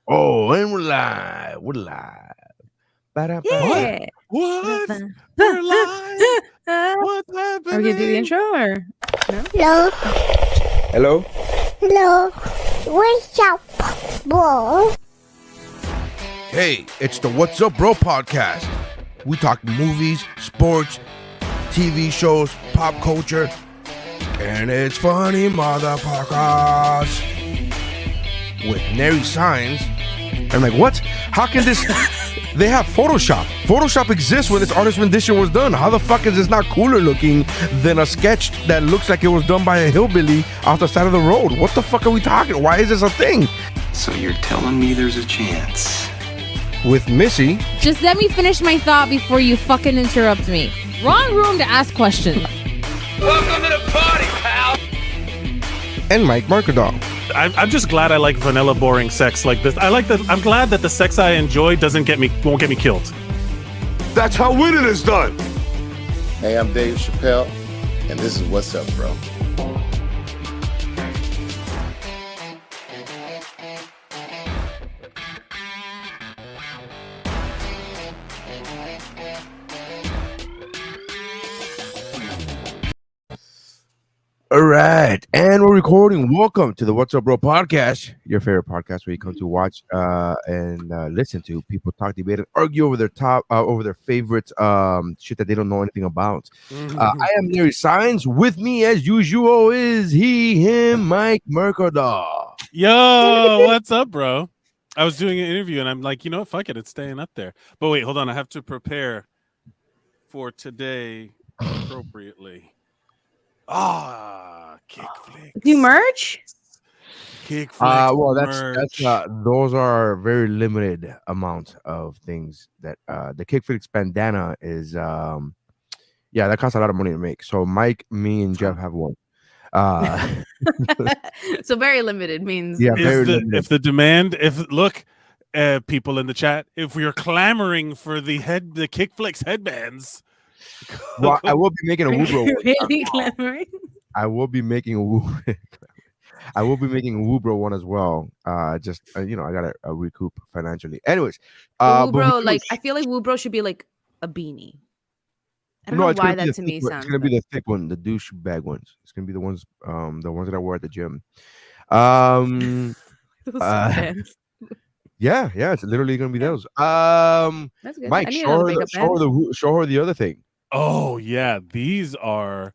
Oh, and we're live. We're live. Yeah. What? We're live. What's happening? Are we gonna do the intro or no? Hello. Hello. What's up, bro? Hey, it's the What's Up Bro podcast. We talk movies, sports, TV shows, pop culture, and it's funny, motherfuckers. With nary signs. I'm like, what? How can this... They have Photoshop. Photoshop exists when this artist rendition was done. How the fuck is this not cooler looking than a sketch that looks like it was done by a hillbilly off the side of the road? What the fuck are we talking? Why is this a thing? So you're telling me there's a chance? With Missy. Just let me finish my thought before you fucking interrupt me. Wrong room to ask questions. Welcome to the party, pal. And Mike Markadal. I'm just glad I like vanilla boring sex like this. I'm glad that the sex I enjoy won't get me killed. That's how winning is done. Hey, I'm Dave Chappelle, and this is What's Up, Bro. All right, and we're recording. Welcome to the What's Up Bro podcast, your favorite podcast where you come to watch and listen to people talk, debate, and argue over their favorite shit that they don't know anything about. I am Larry Signs. With me, as usual, is him, Mike Mercadal. Yo, what's up, bro? I was doing an interview and I'm like, you know what? Fuck it, it's staying up there. But wait, hold on. I have to prepare for today appropriately. Kick flicks. Do merch? Kick flicks. Well, that's those are very limited amount of things that the Kickflix bandana is. That costs a lot of money to make. So Mike, me, and Jeff have one. So very limited means If the demand, people in the chat, if we are clamoring for the Kickflix headbands. Well, I will be making a WuBro. Really clamoring. I will be making a WuBro one as well. I gotta recoup financially. Anyways, WuBro, I feel like WuBro should be like a beanie. I don't know why that to me sounds. It's gonna be the thick one, the douche bag ones. It's gonna be the ones that I wear at the gym. Yeah, it's literally gonna be those. That's good. Mike, show her the other thing. Oh yeah, these are.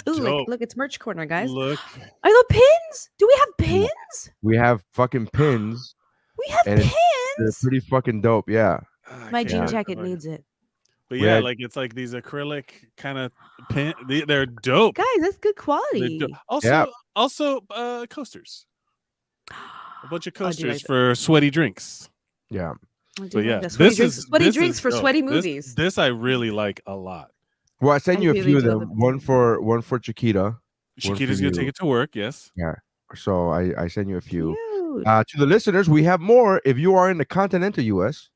Ooh, look, it's merch corner, guys. Look, are those pins? Do we have pins? We have fucking pins. We have pins. They're pretty fucking dope. Yeah. My jean jacket needs it. But yeah, it's like these acrylic kind of pin. They're dope, guys. That's good quality. Also, coasters. A bunch of coasters for sweaty drinks. Yeah. But yeah, sweaty drinks for sweaty movies. This I really like a lot. Well, I sent you a few of them. One for Chiquita. Chiquita's gonna take it to work. Yes. Yeah. So I sent you a few. To the listeners, we have more. If you are in the continental U.S.,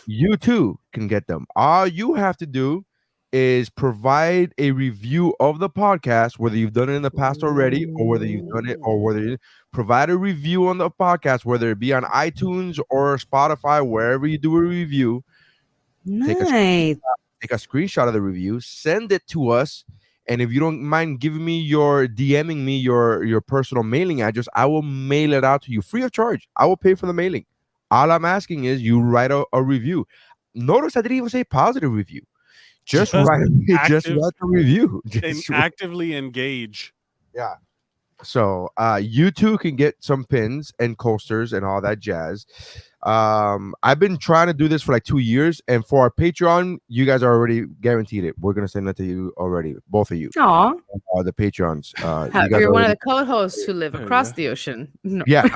you too can get them. All you have to do is provide a review of the podcast, whether you've done it in the past already, or whether you've done it, or whether you provide a review on the podcast, whether it be on iTunes or Spotify, wherever you do a review. Nice. Take a screenshot of the review, send it to us, and if you don't mind DMing me your personal mailing address, I will mail it out to you free of charge. I will pay for the mailing. All I'm asking is you write a review. Notice I didn't even say positive review. Just write a review. Actively engage. Yeah. So you too can get some pins and coasters and all that jazz. I've been trying to do this for like 2 years, and for our Patreon, you guys are already guaranteed it. We're gonna send that to you already, both of you. Aww. The Patreons. You're one of the co-hosts who live across the ocean. No. Yeah.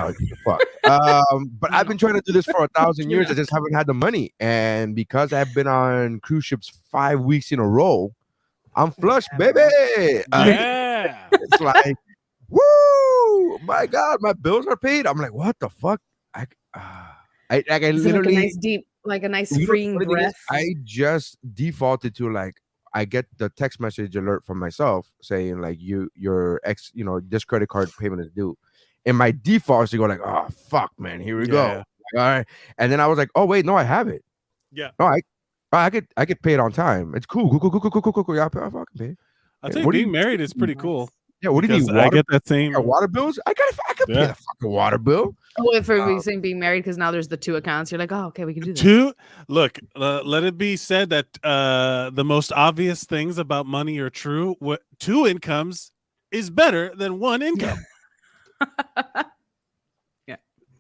Fuck. But I've been trying to do this for 1,000 years. I just haven't had the money, and because I've been on cruise ships 5 weeks in a row, I'm flush, baby. Yeah. It's like, woo! My God, my bills are paid. I'm like, what the fuck? I literally like a nice freeing breath. I just defaulted to I get the text message alert from myself saying your this credit card payment is due, And my default is to go like, oh fuck, man, here we go. Yeah. All right. And then I was like, oh wait, no, I have it. Yeah. No, I could pay it on time. It's cool. Cool. Yeah, I fucking pay. I'll tell you, being married is pretty cool. Yeah, what do you need? I get that same water bills. I could pay the fucking water bill. Oh, if we're saying being married, because now there's the 2 accounts. You're like, oh, okay, we can do that. 2. Look, let it be said that the most obvious things about money are true. 2 incomes is better than 1 income. Yeah,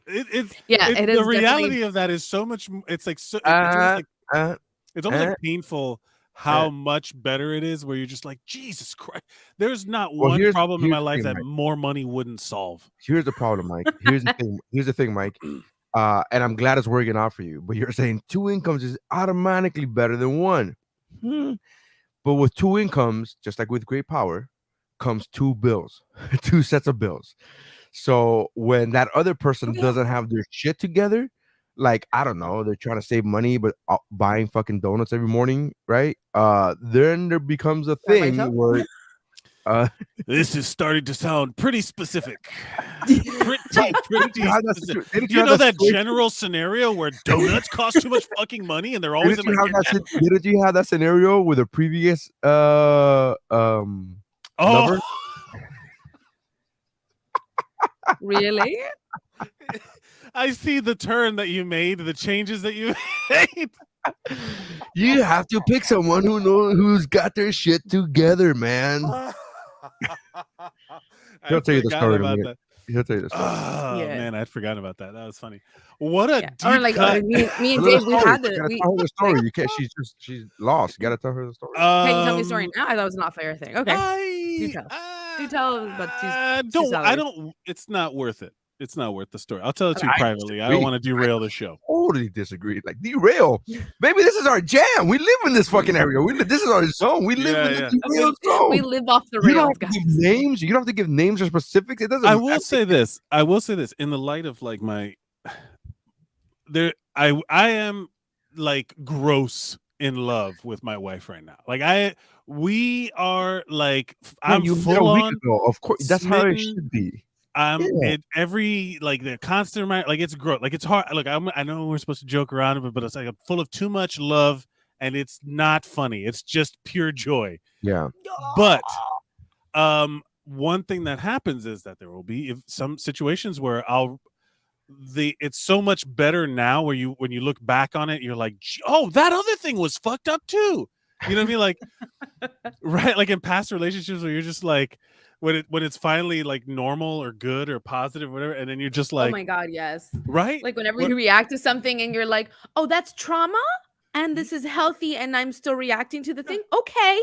it is. The reality of that is so much. It's like so. It's almost like painful how much better it is. Where you're just like, Jesus Christ. There's not one problem in my life that more money wouldn't solve. Here's the problem, Mike. Here's the thing, Mike. And I'm glad it's working out for you. But you're saying 2 incomes is automatically better than 1. But with 2 incomes, just like with great power, comes 2 bills, 2 sets of bills. So when that other person doesn't have their shit together, like, I don't know, they're trying to save money, but buying fucking donuts every morning, right? Then there becomes a thing where this is starting to sound pretty specific. pretty specific. You know that general scenario where donuts cost too much fucking money and they're always in my Did you have that scenario with a previous lover? Really? I see the turn that you made, the changes that you made. You have to pick someone who's got their shit together, man. He'll tell you the story in a minute. He'll tell you the story. Oh man, I'd forgotten about that. That was funny. What a deep or like cut. me and Dave, we had tell her the story. You can't. She's lost. You gotta tell her the story. Can you tell me a story now? I thought it was not fair thing. Okay, you tell. You tell, but I don't. It's not worth it. It's not worth the story. I'll tell it to you privately. I don't want to derail the show. Totally disagree. Like derail. Maybe this is our jam. We live in this fucking area. This is our zone. We live in the derail zone. We live off the rails. You don't have to give names. You don't have to give names or specifics. It doesn't. I will say this. In the light of like my, I am like gross in love with my wife right now. Like we are like I'm full on. Of course, that's how it should be. Every like the constant reminder, like it's growth, like it's hard. Look, I know we're supposed to joke around it, but it's like I'm full of too much love, and it's not funny. It's just pure joy. Yeah. But one thing that happens is that there will be some situations where it's so much better now where when you look back on it, you're like, oh, that other thing was fucked up too. You know what I mean? Like, right? Like in past relationships where you're just like, when it's finally like normal or good or positive or whatever, and then you're just like, oh my god, yes, right? Like whenever you react to something and you're like, oh, that's trauma, and this is healthy, and I'm still reacting to the thing. Okay.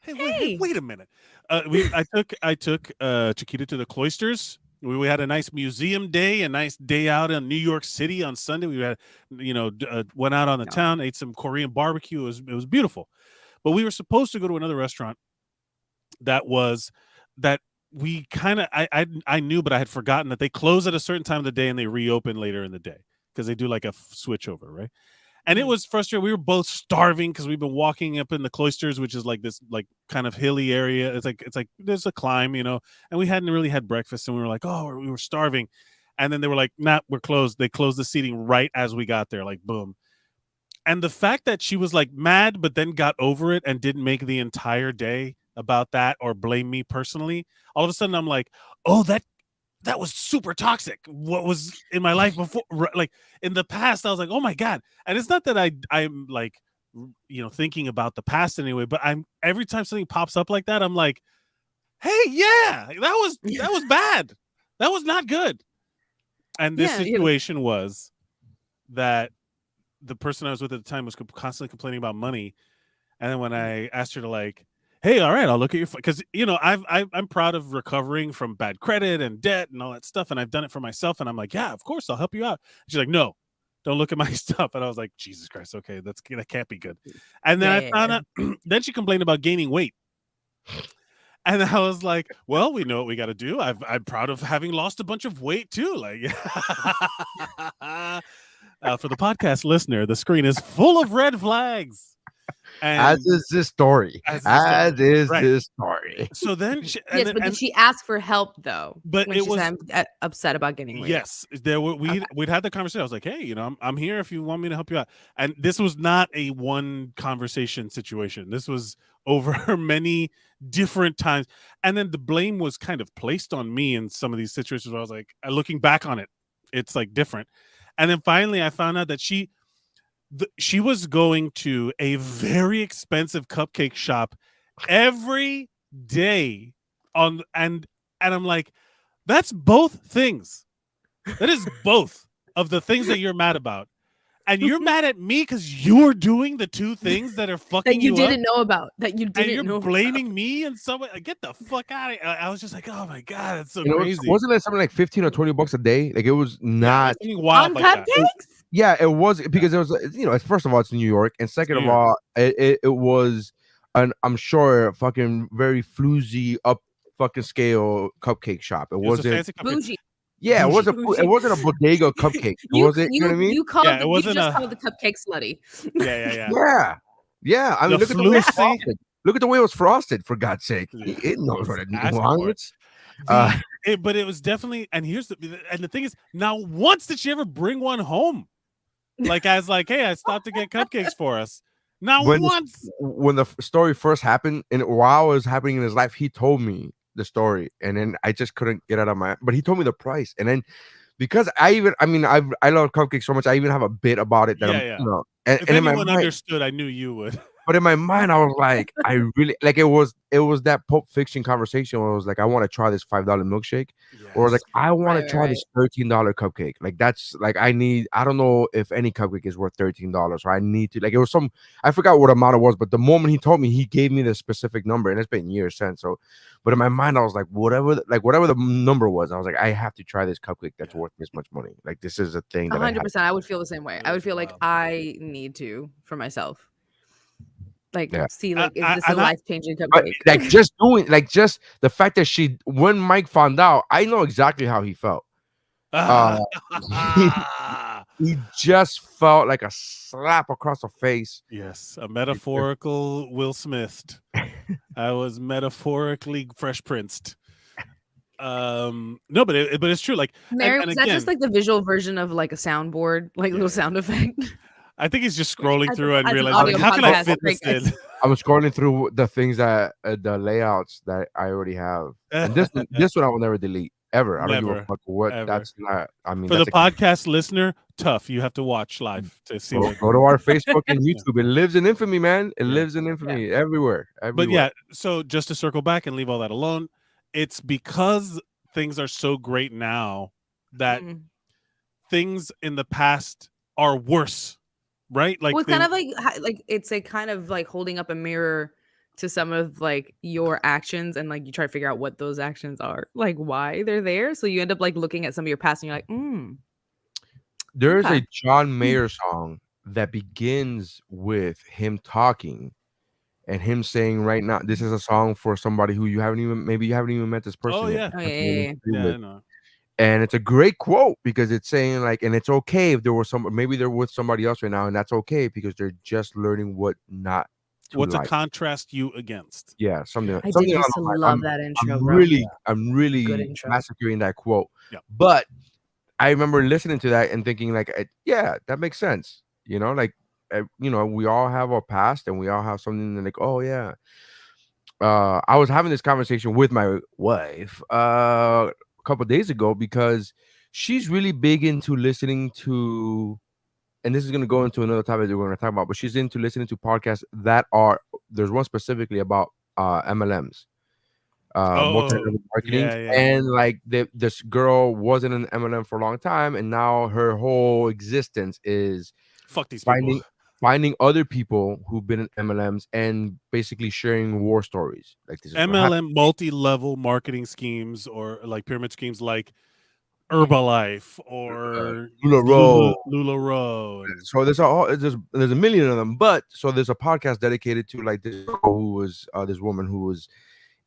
Hey, wait a minute. I took Chiquita to the Cloisters. We had a nice museum day, a nice day out in New York City on Sunday. We had, went out on the town, ate some Korean barbecue. It was beautiful. But we were supposed to go to another restaurant that we kind of I knew, but I had forgotten that they close at a certain time of the day and they reopen later in the day because they do like a switch over, right? And it was frustrating. We were both starving because we've been walking up in the Cloisters, which is like this like kind of hilly area. It's like there's a climb, and we hadn't really had breakfast, and we were like, oh, we were starving. And then they were like, nah, we're closed. They closed the seating right as we got there, like boom. And the fact that she was like mad, but then got over it and didn't make the entire day about that or blame me personally, all of a sudden I'm like, oh, that was super toxic. What was in my life before, like in the past, I was like, oh my god. And it's not that I'm like, thinking about the past anyway, but every time something pops up like that, I'm like, hey, yeah, that was bad. That was not good. And this situation was that the person I was with at the time was constantly complaining about money, and then when I asked her to like, hey, all right, I'll look at your, because I'm proud of recovering from bad credit and debt and all that stuff, and I've done it for myself, and I'm like, yeah, of course, I'll help you out. She's like, no, don't look at my stuff, and I was like, Jesus Christ, okay, that can't be good. And then I found out, then she complained about gaining weight, and I was like, well, we know what we got to do. I'm proud of having lost a bunch of weight too, like. For the podcast listener, the screen is full of red flags. And As is this story. As is right. this story. So then, Yes, but did she ask for help though? But when it she was said, "I'm upset about getting laid." yes. There were we'd had the conversation. I was like, hey, I'm here if you want me to help you out. And this was not a one conversation situation. This was over many different times. And then the blame was kind of placed on me in some of these situations where I was like, looking back on it, it's like different. And then finally, I found out that she was going to a very expensive cupcake shop every day and I'm like, that's both things. That is both of the things that you're mad about. And you're mad at me because you're doing the two things that are fucking that you up, didn't know about. That you didn't and you're know blaming about. me and someone. Get the fuck out of here. I was just like, oh my god, that's so You know, crazy. wasn't it something like 15 or 20 bucks a day? Like it was not something wild On like that. cupcakes? Yeah, it was because it was, you know, first of all, it's New York, and second New of York. all, it was an, I'm sure, fucking very floozy up fucking scale cupcake shop. It It was a wasn't, fancy cupcake. Bougie. yeah, it bougie. wasn't, it wasn't a bodega cupcake. Was it? You know what I mean? You called Yeah, it you wasn't just a- called the cupcake slutty. Yeah. Yeah, yeah. I mean, The look at the way it was floozy- frosted. Look at the way it was frosted. For God's sake, Yeah. it knows what it Ask for wants. But it was definitely, and the thing is, not once did she ever bring one home. Like I was like, hey, I stopped to get cupcakes for us. Not once. When the story first happened, and while it was happening in his life, he told me the story, and then I just couldn't get out of my. But he told me the price, and then because I love cupcakes so much, I even have a bit about it that Yeah. you know, and If in my anyone mind, understood, I knew you would. but in my mind, I was like, I really like it was that Pulp Fiction conversation where I was like, I want to try this $5 milkshake, or like I want to try this $13 cupcake. Like that's like I don't know if any cupcake is worth $13, or I need to, like, it was some, I forgot what amount it was, but the moment he told me, he gave me the specific number, and it's been years since. So, but in my mind, I was like, whatever the number was, I was like, I have to try this cupcake that's worth this much money. Like this is a thing that 100%. I would feel the same way. I would feel like I need to for myself. Like, see, like, is this a life-changing cupcake? Like just the fact that when Mike found out, I know exactly how he felt. He just felt like a slap across the face. Yes, a metaphorical Will Smith. I was metaphorically Fresh Princed. No, but it's true. Like, Mary, and was again, that just like the visual version of like a soundboard, like little sound effect? I think he's just scrolling through and as an realizing, audio how can I podcast, fit this in? I was scrolling through the things that the layouts that I already have, and this one I will never delete ever. I don't give a fuck what. Ever. That's not. I mean, for the podcast listener, tough. You have to watch live to see. Go to our Facebook and YouTube. It lives in infamy, man. It lives in infamy everywhere. But yeah, so just to circle back and leave all that alone, it's because things are so great now that things in the past are worse. Right, like well, it's kind of like it's a kind of like holding up a mirror to some of like your actions, and like you try to figure out what those actions are, like why they're there. So you end up like looking at some of your past, and you're like, There's a John Mayer song that begins with him talking, and him saying, "Right now, this is a song for somebody who you haven't even met this person." Oh yet. yeah, I know. And it's a great quote because it's saying like, and it's okay if there was maybe they're with somebody else right now, and that's okay because they're just learning what not to What's like. a contrast you against. Yeah, something. I something did used to love that intro. I'm really massacring that quote. Yeah. But I remember listening to that and thinking like, yeah, that makes sense. You know, like, you know, we all have our past and we all have something like, oh yeah. I was having this conversation with my wife couple days ago because she's really big into listening to, and this is going to go into another topic that we're going to talk about, but she's into listening to podcasts that there's one specifically about MLMs, marketing, and like this girl wasn't an MLM for a long time, and now her whole existence is fuck these people. Finding other people who've been in MLMs and basically sharing war stories. Like this is MLM multi-level marketing schemes or like pyramid schemes like Herbalife or LuLaRoe. So there's a million of them, but so there's a podcast dedicated to like this girl who was this woman who was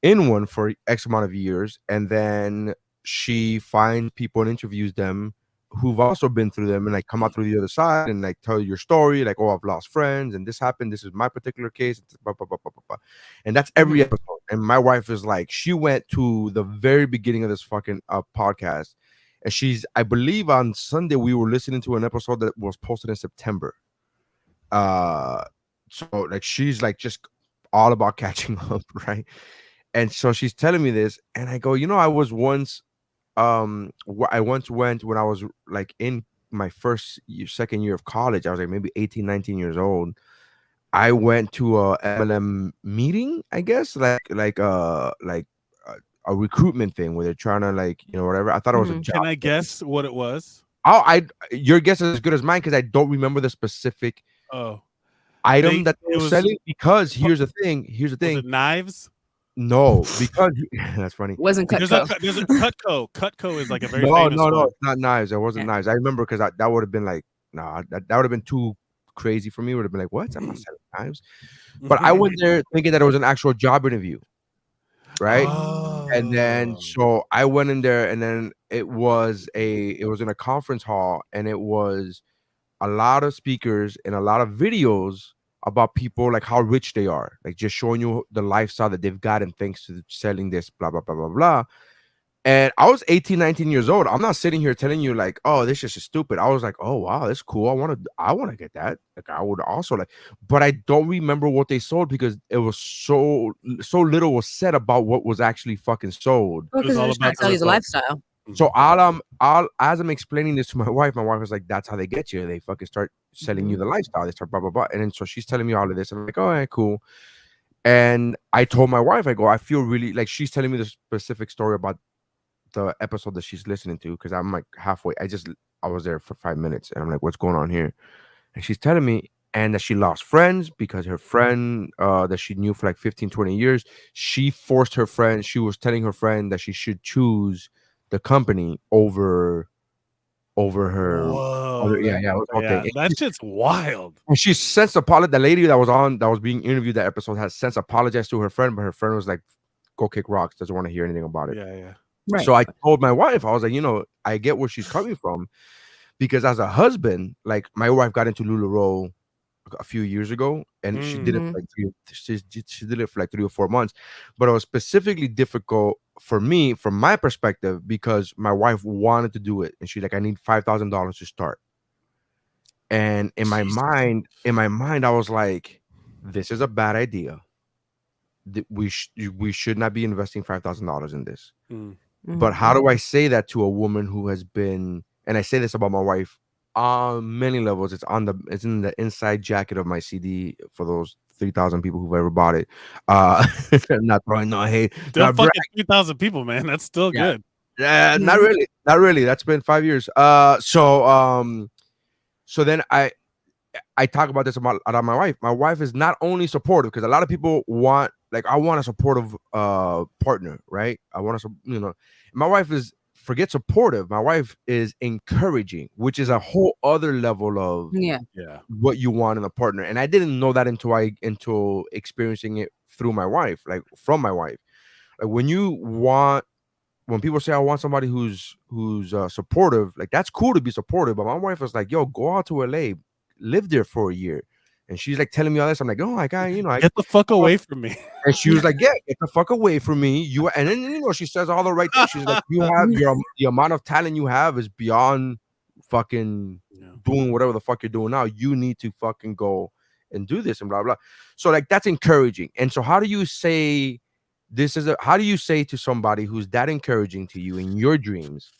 in one for X amount of years, and then she finds people and interviews them who've also been through them and like come out through the other side and like tell your story, like, oh, I've lost friends and this happened. This is my particular case. Blah, blah, blah, blah, blah, blah. And that's every episode. And my wife is like, she went to the very beginning of this fucking podcast. And I believe on Sunday we were listening to an episode that was posted in September. So like she's like just all about catching up, right? And so she's telling me this, and I go, I was once I once went when I was like in my second year of college. I was like maybe 18, 19 years old. I went to a MLM meeting, I guess, like a recruitment thing where they're trying to like, whatever. I thought it was a job. Can I guess what it was? Your guess is as good as mine because I don't remember the specific item that they were selling. Because here's the thing. Was it knives? No, because that's funny. It wasn't Cutco. There's a Cutco. Cutco is like a very famous one. No, it's not knives. It wasn't knives. I remember because that would have been like, that would have been too crazy for me. It would have been like, what? I'm not selling knives. But I went there thinking that it was an actual job interview, right? And then so I went in there, and then it was in a conference hall, and it was a lot of speakers and a lot of videos about people, like how rich they are, like just showing you the lifestyle that they've gotten thanks to selling this, blah, blah, blah, blah, blah. And I was 18, 19 years old. I'm not sitting here telling you like, oh, this is just stupid. I was like, oh, wow, that's cool. I want to get that. Like I would also like, but I don't remember what they sold because it was so little was said about what was actually fucking sold. Well, because they're trying to sell you the lifestyle. So as I'm explaining this to my wife was like, that's how they get you. They fucking start selling you the lifestyle. They start blah, blah, blah. And then so she's telling me all of this. I'm like, all right, cool. And I told my wife, I go, I feel really like she's telling me the specific story about the episode that she's listening to. Cause I'm like halfway. I was there for 5 minutes and I'm like, what's going on here? And she's telling me, and that she lost friends because her friend that she knew for like 15, 20 years, she forced her friend. She was telling her friend that she should choose the company over her. Whoa, that shit's wild. And she since apologized. The lady that was being interviewed that episode has since apologized to her friend, but her friend was like, "Go kick rocks." Doesn't want to hear anything about it. Yeah. Right. So I told my wife, I was like, I get where she's coming from, because as a husband, like my wife got into LuLaRoe a few years ago, and she did it for like she did it for like 3 or 4 months, but it was specifically difficult for me from my perspective because my wife wanted to do it, and she's like, I need $5,000 to start. And in my mind, I was like, this is a bad idea. We should not be investing $5,000 in this. But how do I say that to a woman who has been, and I say this about my wife on many levels. It's in the inside jacket of my CD for those 3,000 people who've ever bought it. Not throwing no hate. Still fucking 3,000 people, man. That's still good. Yeah, not really. That's been 5 years. So then I talk about this about my wife. My wife is not only supportive, because a lot of people want, like, I want a supportive partner, right? I want to, my wife is, forget supportive. My wife is encouraging, which is a whole other level of what you want in a partner. And I didn't know that until experiencing it through my wife, like from my wife. Like when people say I want somebody who's supportive, like that's cool to be supportive. But my wife was like, yo, go out to LA, live there for a year. And she's like telling me all this. I'm like, oh my God, get the fuck away from me. And she was like, yeah, get the fuck away from me. And then she says all the right things. She's like, you have the amount of talent you have is beyond fucking doing whatever the fuck you're doing now. You need to fucking go and do this and blah blah. So like that's encouraging. And so how do you say to somebody who's that encouraging to you in your dreams,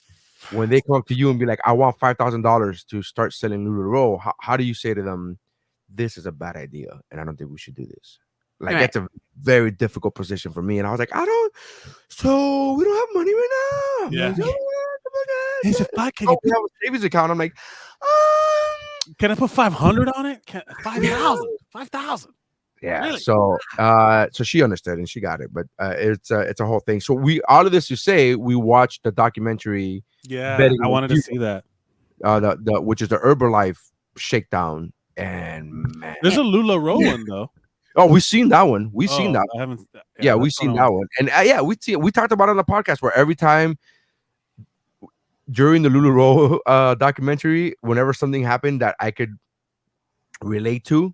when they come up to you and be like, I want $5,000 to start selling LuLaRoe, how do you say to them, this is a bad idea and I don't think we should do this? Like that's a very difficult position for me. And I was like, so we don't have money right now. Yeah. He said, can you have a savings account? I'm like, can I put 500 on it? 5,000. Yeah. Really? So she understood and she got it, but it's a whole thing. So all of this to say, we watched the documentary. Yeah, I wanted to see that. Which is the Herbalife shakedown. And man, there's a LuLaRoe one though. Oh, we've seen that one. We've seen that. I haven't. We've seen that one. And we talked about it on the podcast where every time during the LuLaRoe documentary, whenever something happened that I could relate to,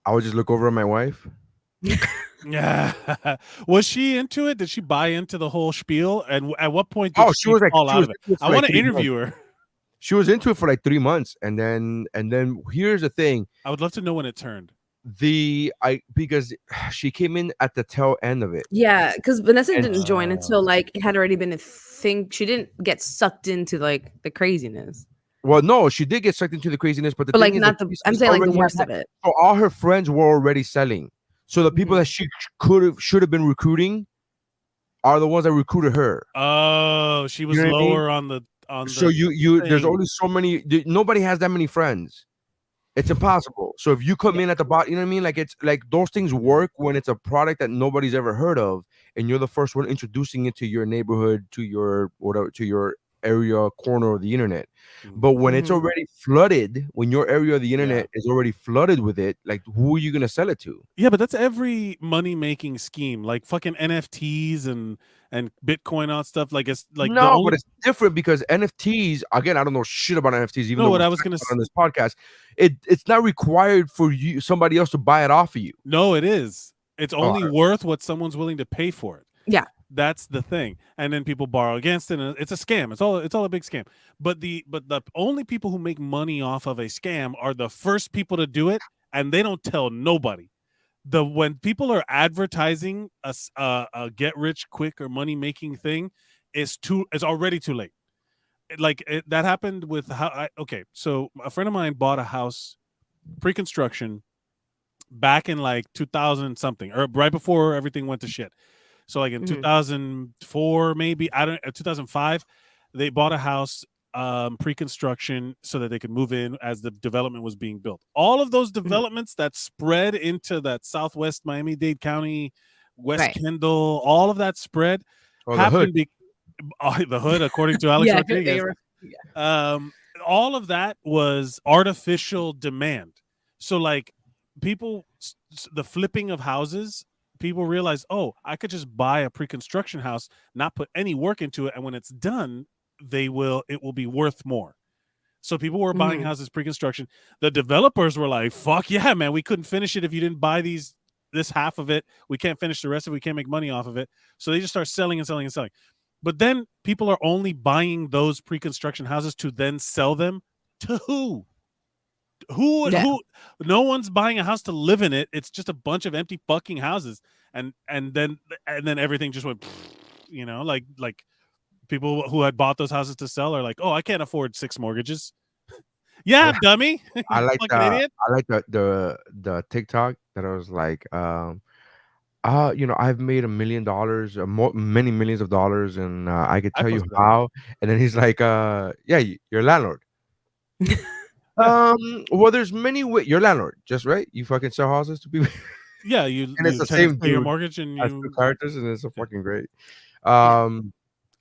I would just look over at my wife. Yeah. Was she into it? Did she buy into the whole spiel? And at what point did She was like, fall out of it? I want to interview her. She was into it for like 3 months, and then here's the thing. I would love to know when it turned. Because she came in at the tail end of it. Yeah, because Vanessa didn't join until like it had already been a thing. She didn't get sucked into like the craziness. Well, no, she did get sucked into the craziness, but the thing like is, not the. I'm saying like the worst of it. So all her friends were already selling. So the people that she should have been recruiting are the ones that recruited her. Oh, she was lower on the. So there's only so many. Nobody has that many friends. It's impossible. So if you come in at the bottom, you know what I mean? Like it's like those things work when it's a product that nobody's ever heard of, and you're the first one introducing it to your neighborhood, to your whatever, to your area corner of the internet. But when it's already flooded, when your area of the internet is already flooded with it, like who are you gonna sell it to? Yeah, but that's every money making scheme, like fucking NFTs and Bitcoin on stuff. Like it's like but it's different because NFTs. Again, I don't know shit about NFTs. Even though what I was gonna on this podcast, it's not required for you somebody else to buy it off of you. No, it is. It's only worth what someone's willing to pay for it. Yeah. That's the thing, and then people borrow against it, and it's a scam. It's all a big scam. But the only people who make money off of a scam are the first people to do it, and they don't tell nobody. When people are advertising a get rich quick or money making thing, it's already too late. That happened with so a friend of mine bought a house pre-construction back in like 2000 something, or right before everything went to shit. So like in 2004, maybe 2005, they bought a house pre-construction so that they could move in as the development was being built. All of those developments that spread into that Southwest Miami-Dade County, West Kendall, all of that spread happened. The hood, according to Alex Rodriguez. All of that was artificial demand. So like people, the flipping of houses, people realize, oh, I could just buy a pre-construction house, not put any work into it, and when it's done, it will be worth more. So people were buying houses pre-construction. The developers were like, fuck yeah, man, we couldn't finish it if you didn't buy this half of it. We can't finish the rest of it. We can't make money off of it. So they just start selling and selling and selling. But then people are only buying those pre-construction houses to then sell them to who? Who? No one's buying a house to live in it. It's just a bunch of empty fucking houses, and then everything just went, like people who had bought those houses to sell are like, oh, I can't afford 6 mortgages. Yeah, dummy. I like the TikTok that I was like, I've made $1 million, many millions of dollars, and I could tell you how. And then he's like, yeah, you're a landlord. Well, there's many ways. You're a landlord, just right. You fucking sell houses to people. Yeah, and it's the same pay your mortgage and you characters, and it's fucking great. And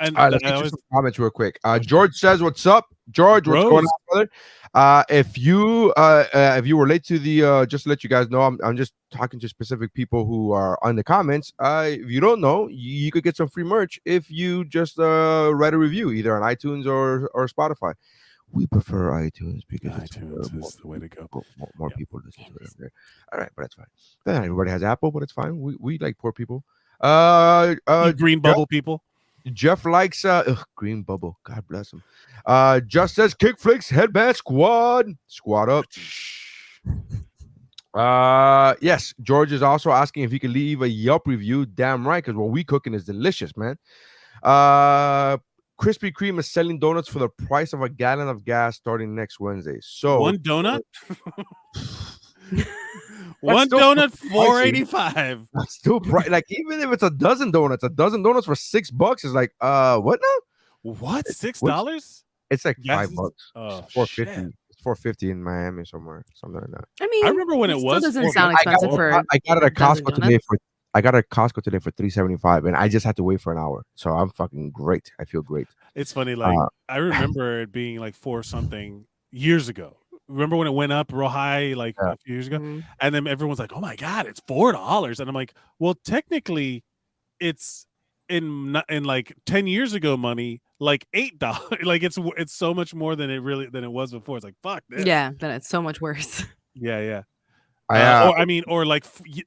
let's get some comments real quick. George says, "What's up, George? What's going on, brother? If you were late to the, just to let you guys know, I'm just talking to specific people who are on the comments. If you don't know, you could get some free merch if you just write a review either on iTunes or Spotify. We prefer iTunes because iTunes is the way to go. More people listen to it over there. All right, but that's fine. Everybody has Apple, but it's fine. We like poor people. Green bubble people. Jeff likes green bubble. God bless him. Just says Kickflix Headband Squad up. Yes, George is also asking if he can leave a Yelp review. Damn right, because what we cooking is delicious, man. Krispy Kreme is selling donuts for the price of a gallon of gas starting next Wednesday. So one donut. One donut, $4.85. That's still price. Like even if it's a dozen donuts for $6 is like what now? What, $6? It's like $5. Oh, $4.50. It's $4.50 in Miami somewhere, something like that. I mean, I remember when it was. Doesn't sound expensive I got it at Costco today for. I got a Costco today for $3.75, and I just had to wait for an hour. So I'm fucking great. I feel great. It's funny, like I remember it being like $4 something years ago. Remember when it went up real high, like a few years ago, and then everyone's like, "Oh my god, it's $4!" And I'm like, "Well, technically, it's in like 10 years ago money, like $8. Like it's so much more than it was before. It's like fuck this. Yeah, then it's so much worse. Yeah. Or like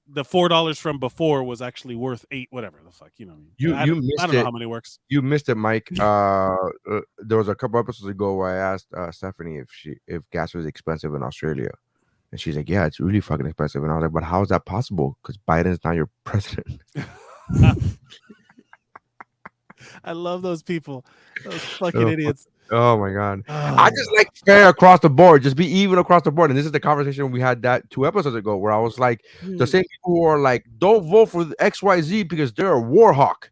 the $4 from before was actually worth $8, whatever the fuck, you know. I don't know how many works. You missed it, Mike. There was a couple episodes ago where I asked Stephanie if gas was expensive in Australia, and she's like, "Yeah, it's really fucking expensive." And I was like, "But how is that possible? Because Biden's not your president." I love those people, those fucking idiots. Oh my god! I just like fair across the board, just be even across the board. And this is the conversation we had that 2 episodes ago, where I was like, the same people who are like, don't vote for the XYZ because they're a war hawk,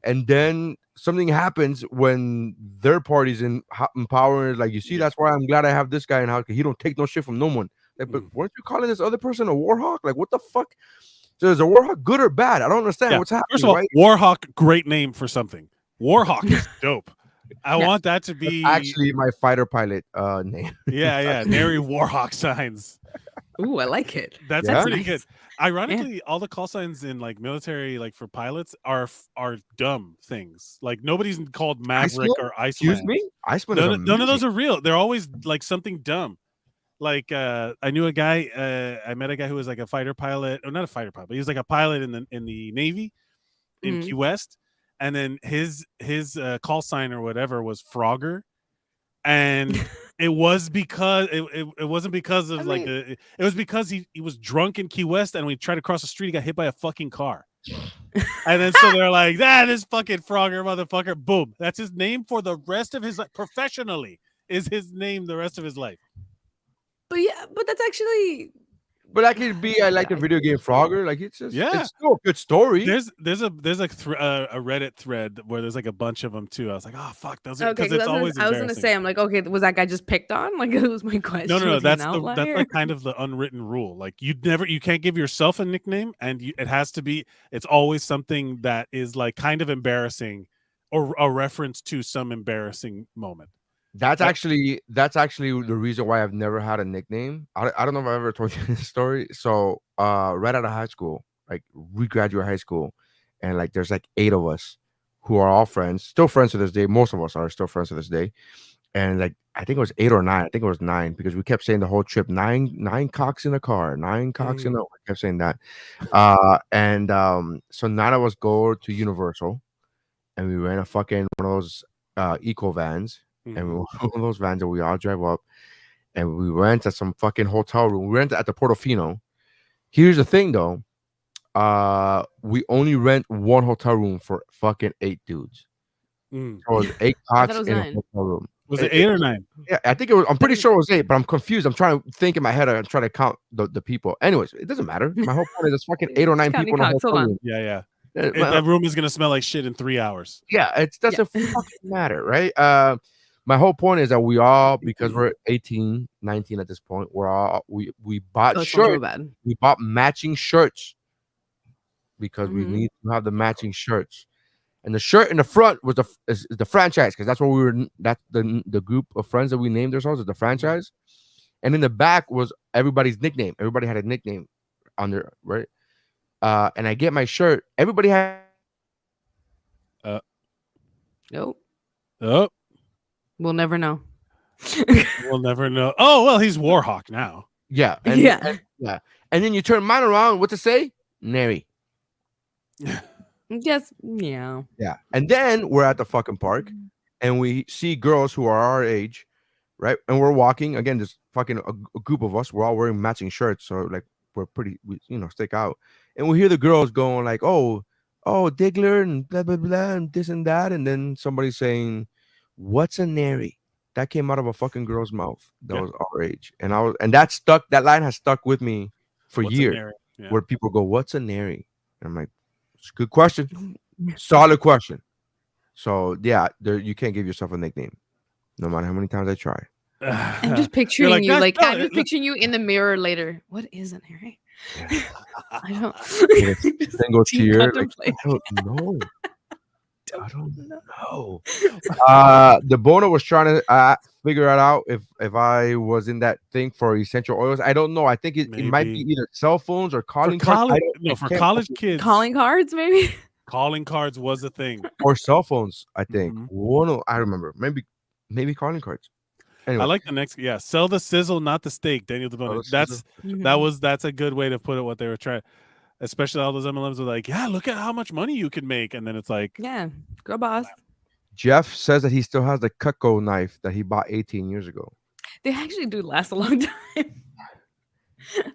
and then something happens when their party's in power. Like, you see, that's why I'm glad I have this guy in house. He don't take no shit from no one. Like, but weren't you calling this other person a war hawk? Like, what the fuck? So is a war hawk good or bad? I don't understand what's happening. First of all, war hawk, great name for something. War hawk is dope. I want that to be actually my fighter pilot name. Yeah. Nary Warhawk signs. Ooh, I like it. That's pretty good. Ironically, all the call signs in like military, like for pilots, are dumb things. Like nobody's called Maverick or Iceman. Excuse me? Iceman. None of those are real. They're always like something dumb. Like I knew a guy. I met a guy who was like a fighter pilot, or not a fighter pilot, but he was like a pilot in the Navy in Key West. And then his call sign or whatever was Frogger, and it was because it wasn't because of it was because he was drunk in Key West, and when he tried to cross the street, he got hit by a fucking car. And then so they're like, that is fucking Frogger, motherfucker. Boom, that's his name for the rest of his life. Professionally is his name the rest of his life. But that's actually. But that could be, I like the video game Frogger. Like, it's just, it's still a good story. There's a Reddit thread where there's like a bunch of them too. I was like, oh fuck, those are because it's always. I was gonna say, I'm like, okay, was that guy just picked on? Like, it was my question. No, that's like kind of the unwritten rule. Like, you can't give yourself a nickname, and it has to be. It's always something that is like kind of embarrassing, or a reference to some embarrassing moment. That's actually the reason why I've never had a nickname. I don't know if I ever told you this story. So right out of high school, like we graduate high school, and like there's like 8 of us who are all friends, still friends to this day. Most of us are still friends to this day. And like I think it was 8 or 9. I think it was 9 because we kept saying the whole trip, nine cocks in a car, 9 cocks in a. I kept saying that. So 9 of us go to Universal, and we rent a fucking one of those eco vans. And we were one of those vans, and we all drive up, and we rent at some fucking hotel room. We rent at the Portofino. Here's the thing, though. We only rent one hotel room for fucking 8 dudes. So it was 8 cocks in a hotel room. Was it 8 or 9? Yeah, I think it was. I'm pretty sure it was 8, but I'm confused. I'm trying to think in my head. I'm trying to count the people. Anyways, it doesn't matter. My whole point is it's fucking 8 or 9 people in a hotel room. Yeah. That room is gonna smell like shit in 3 hours. Yeah, it doesn't fucking matter, right? My whole point is that we all, because we're 18, 19 at this point, we bought shirts. We bought matching shirts because we need to have the matching shirts. And the shirt in the front was the franchise, because that's what we were. That's the group of friends that we named ourselves as the franchise. And in the back was everybody's nickname. Everybody had a nickname on their right. And I get my shirt. Everybody had. Nope. Oh. We'll never know. We'll never know. Oh, well, he's Warhawk now. Yeah. Yeah. And then you turn mine around. What to say? Nary. Yes. Yeah. Yeah. And then we're at the fucking park, and we see girls who are our age, right? And we're walking. Again, there's fucking a group of us. We're all wearing matching shirts. So, like, we're pretty, stick out. And we hear the girls going like, oh, Diggler and blah, blah, blah, and this and that. And then somebody saying, what's a nary? That came out of a fucking girl's mouth that was our age. And that line has stuck with me for years. Where people go, what's a nary? And I'm like, it's a good question. Solid question. So yeah, you can't give yourself a nickname, no matter how many times I try. I'm just picturing I'm just picturing you in the mirror later. What is a nary? Yeah. I don't single tear. Like, I don't know. I don't know. The Bono was trying to figure it out if I was in that thing for essential oils. I don't know. I think it might be either cell phones or calling cards. For college kids. Calling cards, maybe. Calling cards was a thing. Or cell phones, I think. Mhm. I remember. Maybe calling cards. Anyway. I like the next. Yeah, sell the sizzle, not the steak. Daniel DeBona. That's a good way to put it. What they were trying, especially all those MLMs were like, yeah, look at how much money you can make, and then it's like, Yeah, girl boss. Jeff says that he still has the Cutco knife that he bought 18 years ago. They actually do last a long time.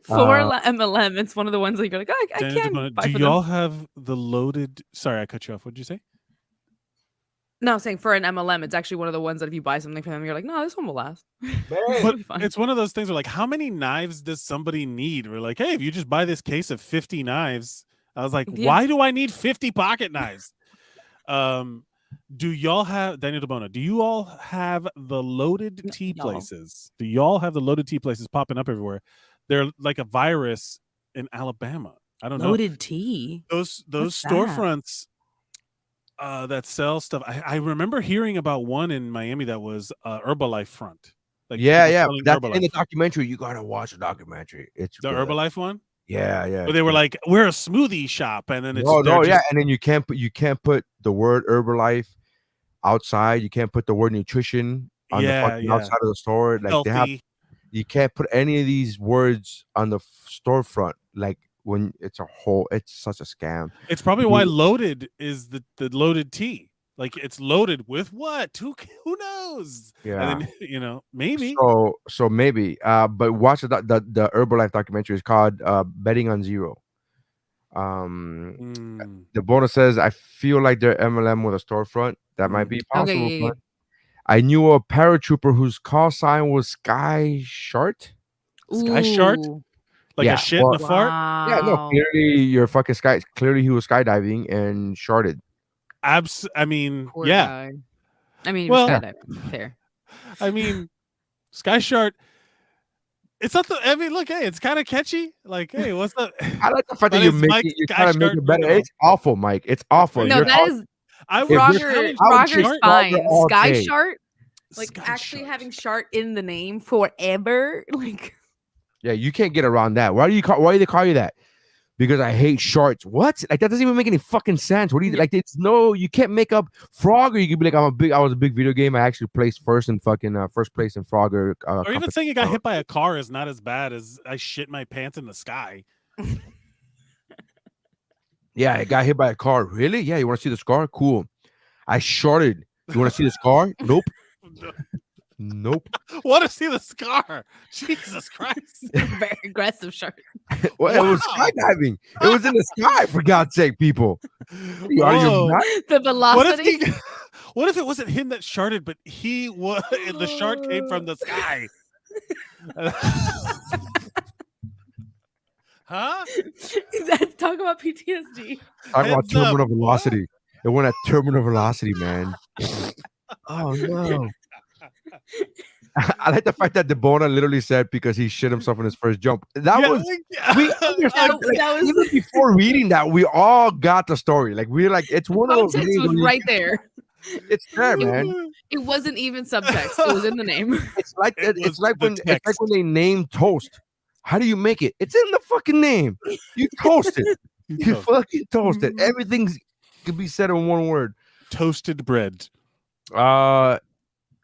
For MLM, it's one of the ones that you're like, oh, I Daniel can't DeBona, buy do for y'all them. have the loaded? Sorry, I cut you off. What did you say? No, I'm saying for an MLM, it's actually one of the ones that if you buy something from them, you're like, no, this one will last. But it's one of those things where like, how many knives does somebody need? We're like, hey, if you just buy this case of 50 knives, I was like, why do I need 50 pocket knives? Do y'all have Daniel DeBona? Do you all have the loaded tea places? Do y'all have the loaded tea places popping up everywhere? They're like a virus in Alabama. I don't know. Loaded tea. Those What's storefronts that sell stuff. I remember hearing about one in Miami that was Herbalife front. Like yeah, that's Herbalife. in the documentary. You gotta watch the documentary. It's the good. Herbalife one. Yeah. Where they were like, we're a smoothie shop, and then it's yeah, and then you can't put the word Herbalife outside. You can't put the word nutrition on the fucking outside of the store. Like you can't put any of these words on the storefront. Like when it's such a scam. It's probably why loaded is the loaded tea. Like it's loaded with what? Who knows? Yeah, and then, maybe. So maybe. But watch the Herbalife documentary. It's called Betting on Zero. The bonus says, I feel like they're MLM with a storefront. That might be possible. Okay, yeah. I knew a paratrooper whose call sign was Sky Shart. Sky Shart? Like a shit and a fart? Yeah, no, clearly you're fucking sky. Clearly he was skydiving and sharted. I mean, Poor yeah. guy. I mean, well, skydiving. Fair. I mean, Sky Shart. It's not the. I mean, look, hey, it's kind of catchy. Like, hey, what's up? I like the fact that you're trying to make it better. It's awful, Mike. It's awful. No, that is. Roger's fine. Sky Shart. Like Sky actually Shart. Having Shart in the name forever. Like. Yeah, you can't get around that. Why do they call you that? Because I hate sharks. What? Like that doesn't even make any fucking sense. What do you like? It's you can't make up Frogger. You could be like, I was a big video game. I actually placed first place in Frogger. Or even saying you got hit by a car is not as bad as I shit my pants in the sky. Yeah, I got hit by a car. Really? Yeah, you want to see the scar? Cool. I shorted. You want to see the scar? Nope. Nope. Want to see the scar? Jesus Christ! Very aggressive shark. Well, it was skydiving. It was in the sky, for God's sake, people. The velocity. What if it wasn't him that sharted, but he was the shark came from the sky? Huh? Talk about PTSD. Talk about terminal velocity. It went at terminal velocity, man. Oh no. I like the fact that DeBona literally said because he shit himself in his first jump. We understand. Even before reading that, we all got the story. Like we're like, it's one of those. Context was right there. It's there, man. It wasn't even subtext. It was in the name. It's like when they name toast. How do you make it? It's in the fucking name. You toast it. You fucking toast it. Everything can be said in one word. Toasted bread.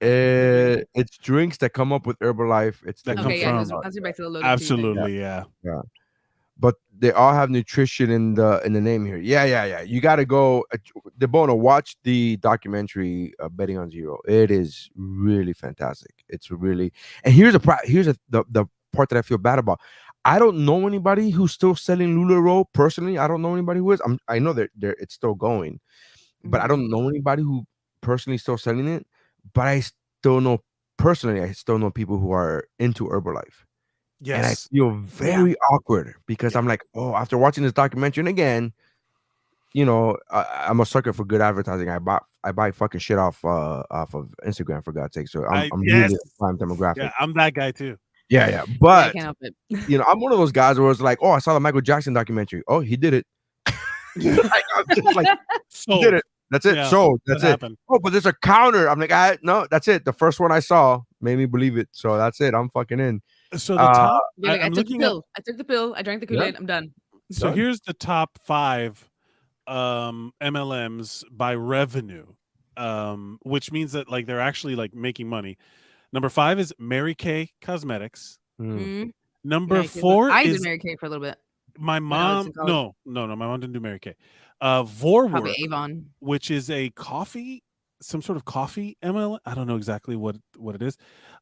It's drinks that come up with Herbalife. It's that come from absolutely, yeah. But they all have nutrition in the name here. Yeah. You got to go. DeBona, watch the documentary Betting on Zero. It is really fantastic. It's really, and here's the part that I feel bad about. I don't know anybody who's still selling LuLaRoe personally. I don't know anybody who is. I know that it's still going, but I don't know anybody who personally still selling it. But I still know people who are into Herbalife. Yes. And I feel very awkward because I'm like, oh, after watching this documentary, and again, I'm a sucker for good advertising. I buy fucking shit off of Instagram, for God's sake. So I'm really a prime demographic. Yeah, I'm that guy too. Yeah. But I can't help it. I'm one of those guys where it's like, oh, I saw the Michael Jackson documentary. Oh, he did it. I'm just like, he did it. That's it. Yeah, so that's it. Happened. Oh, but there's a counter. I'm like, no, that's it. The first one I saw made me believe it. So that's it. I'm fucking in. So the top. I took the pill. I took the pill. I drank the Kool-Aid. I'm done. So here's the top 5 MLMs by revenue, which means that like they're actually like making money. Number 5 is Mary Kay Cosmetics. Mhm. Number Mary Kay. 4 I did is Mary Kay for a little bit my when I was in mom. college. No, my mom didn't do Mary Kay. Probably Vorwerk, Avon. which is a coffee, some sort of coffee MLM. I don't know exactly what it is.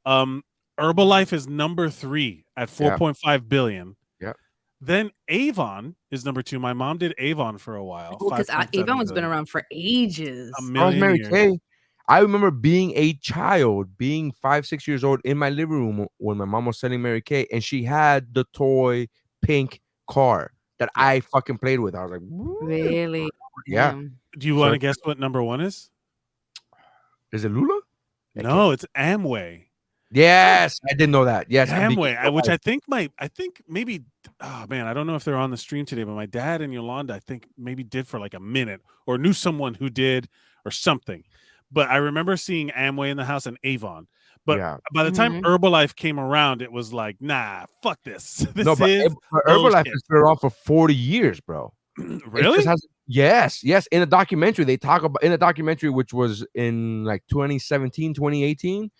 Herbalife is number 3 at 4.5 billion. Yeah. Then Avon is number 2. My mom did Avon for a while. Well, because 5.7 Avon has been billion. around for ages. A I was million Mary years. Kay. I remember being a child, being 5-6 years old in my living room when my mom was selling Mary Kay, and she had the toy pink car that I fucking played with. I was like, "Woo." Really? Yeah. Damn. Do you want to guess what number 1 is? Is it Lula? No, it's Amway. Yes, I didn't know that. Yes, Amway, which I think maybe, oh man, I don't know if they're on the stream today, but my dad and Yolanda, I think maybe did for like a minute or knew someone who did or something. But I remember seeing Amway in the house and Avon. But by the time Herbalife came around, it was like, nah, fuck this. This is Herbalife has been around for 40 years, bro. Really? Yes. In a documentary, they talk about which was in like 2017, 2018.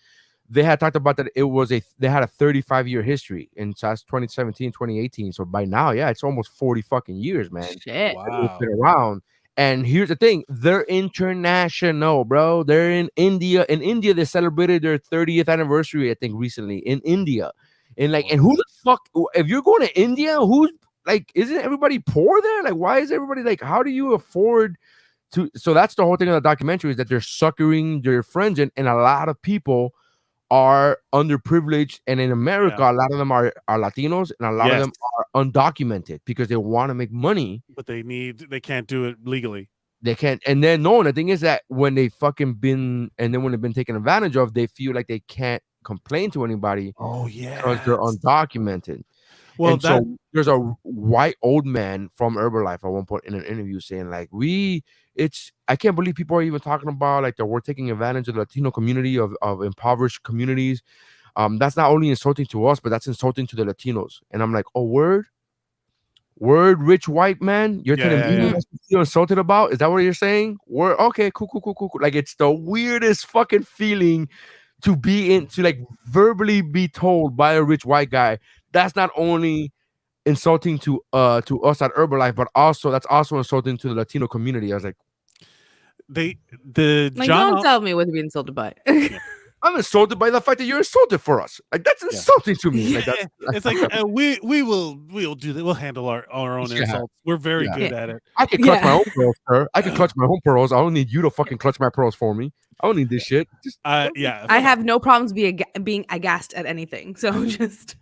They had talked about that they had a 35-year history in 2017, 2018. So by now, yeah, it's almost 40 fucking years, man. Shit. Wow. It's been around. And here's the thing, they're international, bro. They're in India. In India, they celebrated their 30th anniversary, I think, recently in India. And who the fuck, if you're going to India, who's like, isn't everybody poor there? Like, why is everybody like, how do you afford to? So that's the whole thing of the documentary, is that they're suckering their friends, and a lot of people are underprivileged, and in America, a lot of them are Latinos, and a lot of them are undocumented because they want to make money, but they can't do it legally. They can't, and then the thing is that when they've been taken advantage of, they feel like they can't complain to anybody. Oh yeah, because they're undocumented. Well, and so there's a white old man from Herbalife at one point in an interview saying like, I can't believe people are even talking about like that we're taking advantage of the Latino community, of impoverished communities. That's not only insulting to us, but that's insulting to the Latinos. And I'm like, oh, word, rich white man, you're telling me that's what you're insulted about? Is that what you're saying? Word, okay, cool. Like, it's the weirdest fucking feeling to be in, to like verbally be told by a rich white guy. That's not only insulting to us at Herbalife, but that's also insulting to the Latino community. I was like, don't tell me what to be insulted by. I'm insulted by the fact that you're insulted for us. Like, that's insulting to me. Like, it's like we'll do that. We'll handle our own insults. We're very good at it. I can clutch my own pearls, sir. I can clutch my own pearls. I don't need you to fucking clutch my pearls for me. I don't need this shit. I have no problems being aghast at anything. So just.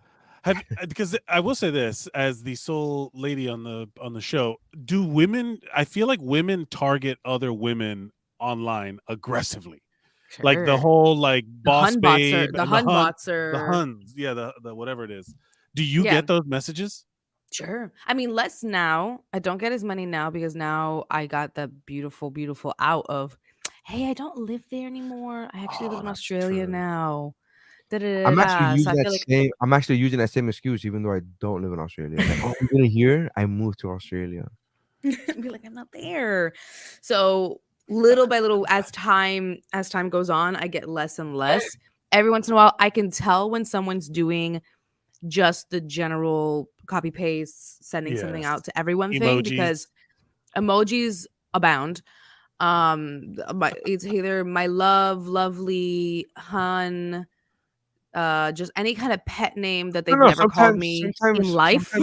Because I will say this, as the sole lady on the show, I feel like women target other women online aggressively. Sure. Like the whole like boss babe, the Huns, the whatever it is. Do you get those messages? Sure. I mean, less now. I don't get as many now because now I got the beautiful out of, hey, I don't live there anymore. I actually live in Australia now. I'm actually using that same excuse, even though I don't live in Australia. Like, I'm gonna hear I moved to Australia. Be like, I'm not there. So little by little, as time goes on, I get less and less. Every once in a while, I can tell when someone's doing just the general copy paste, sending something out to everyone thing, because emojis abound. It's either my love, lovely, hun, just any kind of pet name that they've never called me in life.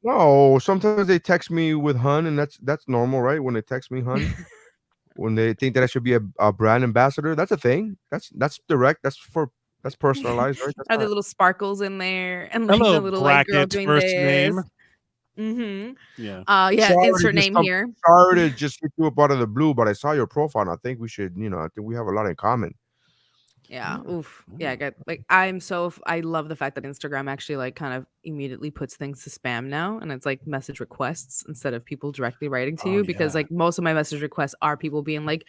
Sometimes they text me with hun, and that's normal, right? When they text me hun. When they think that I should be a brand ambassador, that's a thing. That's direct. That's personalized, right? Are there little sparkles in there and like the little like girl doing first this? Name. Mm-hmm. Yeah. Insert name here. Sorry to just hit you up out of the blue, but I saw your profile, and I think we should, I think we have a lot in common. Yeah. Oof. Yeah. I love the fact that Instagram actually like kind of immediately puts things to spam now, and it's like message requests instead of people directly writing to you, because like most of my message requests are people being like,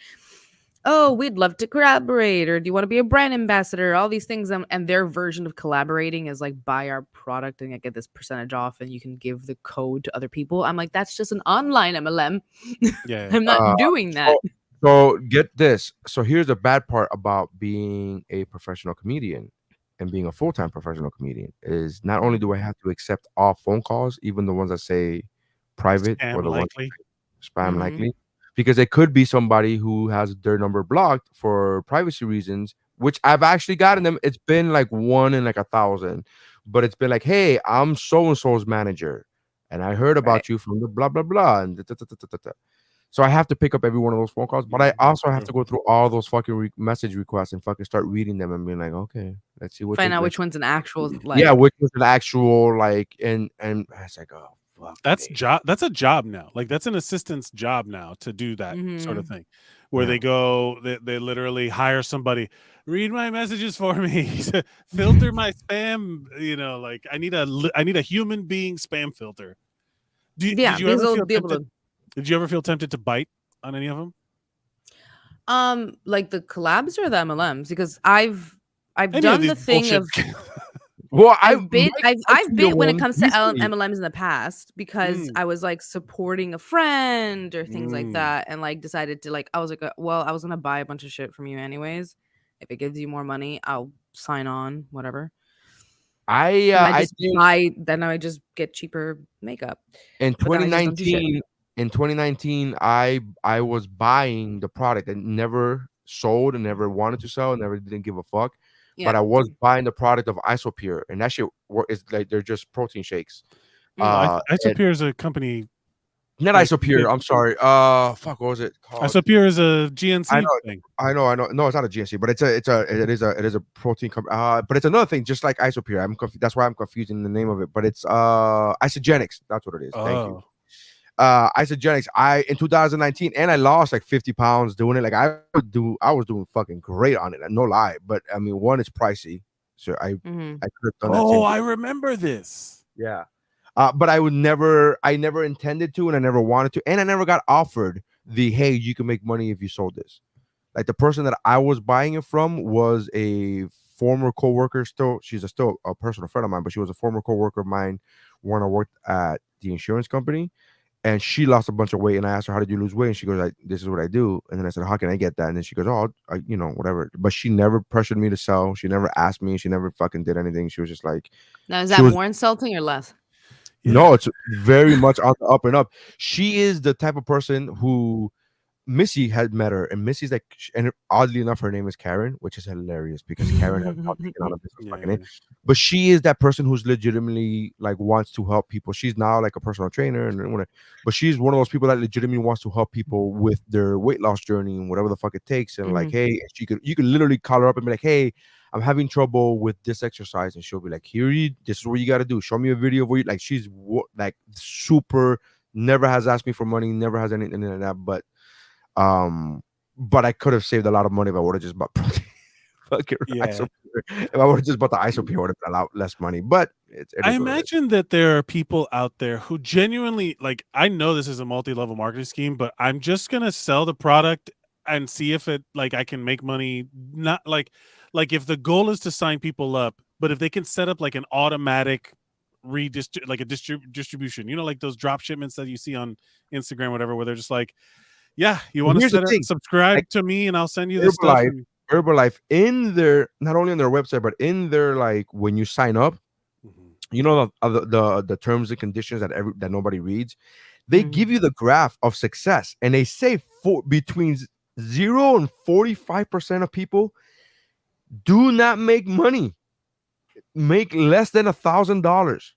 oh, we'd love to collaborate, or do you want to be a brand ambassador? All these things, and their version of collaborating is like buy our product and I get this percentage off, and you can give the code to other people. I'm like, that's just an online MLM. Yeah. I'm not doing that. So get this. So here's the bad part about being a professional comedian and being a full-time professional comedian is not only do I have to accept all phone calls, even the ones that say private or Scam the ones likely. spam Mhm. likely, because it could be somebody who has their number blocked for privacy reasons, which I've actually gotten them. It's been like 1 in like 1,000, but it's been like, hey, I'm so and so's manager, and I heard Right. about you from the blah blah blah, and so I have to pick up every one of those phone calls, but I also have to go through all those fucking message requests and fucking start reading them and being like, okay, let's see what Find they out like. which one's an actual Yeah, like. which was an actual like, and it's like, oh fuck, That's me. That's a job now. Like that's an assistant's job now to do that sort of Mhm. thing, where Yeah. they go, they literally hire somebody, read my messages for me, filter my spam. You know, like I need a human being spam filter. Did Yeah, you because ever they'll feel be able tempted? to. Did you ever feel tempted to bite on any of them? Like the collabs or the MLMs, because I've Any of done these the thing bullshit. of Well, I've been I've I've seen the been when it one comes to recently. MLMs in the past because Mm, I was like supporting a friend or things like mm. that, and like decided to like I was like, well, I was gonna buy a bunch of shit from you anyways. If it gives you more money, I'll sign on, whatever. And I I just think buy, then I just get cheaper makeup, in but then I just don't do shit. 2019, I was buying the product and never sold and never wanted to sell and never didn't give a fuck. But Yeah. I was buying the product of Isopure, and that shit is like they're just protein shakes. Mm. And Isopure is a company. not Like Isopure. I'm sorry. Fuck, what was it called? Isopure is a I GNC know, thing. I know. No, it's not a GNC, but it is a protein company. But it's another thing, just like Isopure. That's why I'm confusing the name of it. But it's Isogenics. That's what it is. Thank you. Oh, Isogenics. I in 2019, and I lost like 50 pounds doing it. Like I was doing fucking great on it. No lie. But I mean, one, it's pricey, so Mhm. I could have done that same. I remember this. Yeah. But I never intended to, and I never wanted to, and I never got offered the hey, you can make money if you sold this. Like the person that I was buying it from was a former coworker. Still a personal friend of mine, but she was a former coworker of mine when I worked at the insurance company. And she lost a bunch of weight, and I asked her, "How did you lose weight?" And she goes, "This is what I do." And then I said, "How can I get that?" And then she goes, "Oh, whatever." But she never pressured me to sell. She never asked me. She never fucking did anything. She was just like, Now is she that was more insulting or less? no, it's very much on the up and up. She is the type of person who Missy had met her, and Missy's like, and oddly enough, her name is Karen, which is hilarious because Karen has not taken on a business fucking name. But she is that person who's legitimately like wants to help people. She's now like a personal trainer, but she's one of those people that legitimately wants to help people with their weight loss journey and whatever the fuck it takes. And like, Mhm. hey, you could literally call her up and be like, hey, I'm having trouble with this exercise, and she'll be like, this is what you got to do. Show me a video of where like she's like super. Never has asked me for money. Never has anything like that, but I could have saved a lot of money if I would have just bought protein. Fucking Isopure. If I would have just bought the Isopure, it would have been a lot less money. But I imagine that there are people out there who genuinely like. I know this is a multi-level marketing scheme, but I'm just gonna sell the product and see if it like I can make money. Not like if the goal is to sign people up, but if they can set up like an automatic distribution, like those drop shipments that you see on Instagram, whatever, where they're just like, yeah, you want to here's the set up, thing, subscribe like to me, and I'll send you this stuff. Herbalife in their not only on their website, but in their like when you sign up, the terms and conditions that nobody reads, they give you the graph of success, and they say between 0 and 45% of people do not make money, make less than $1,000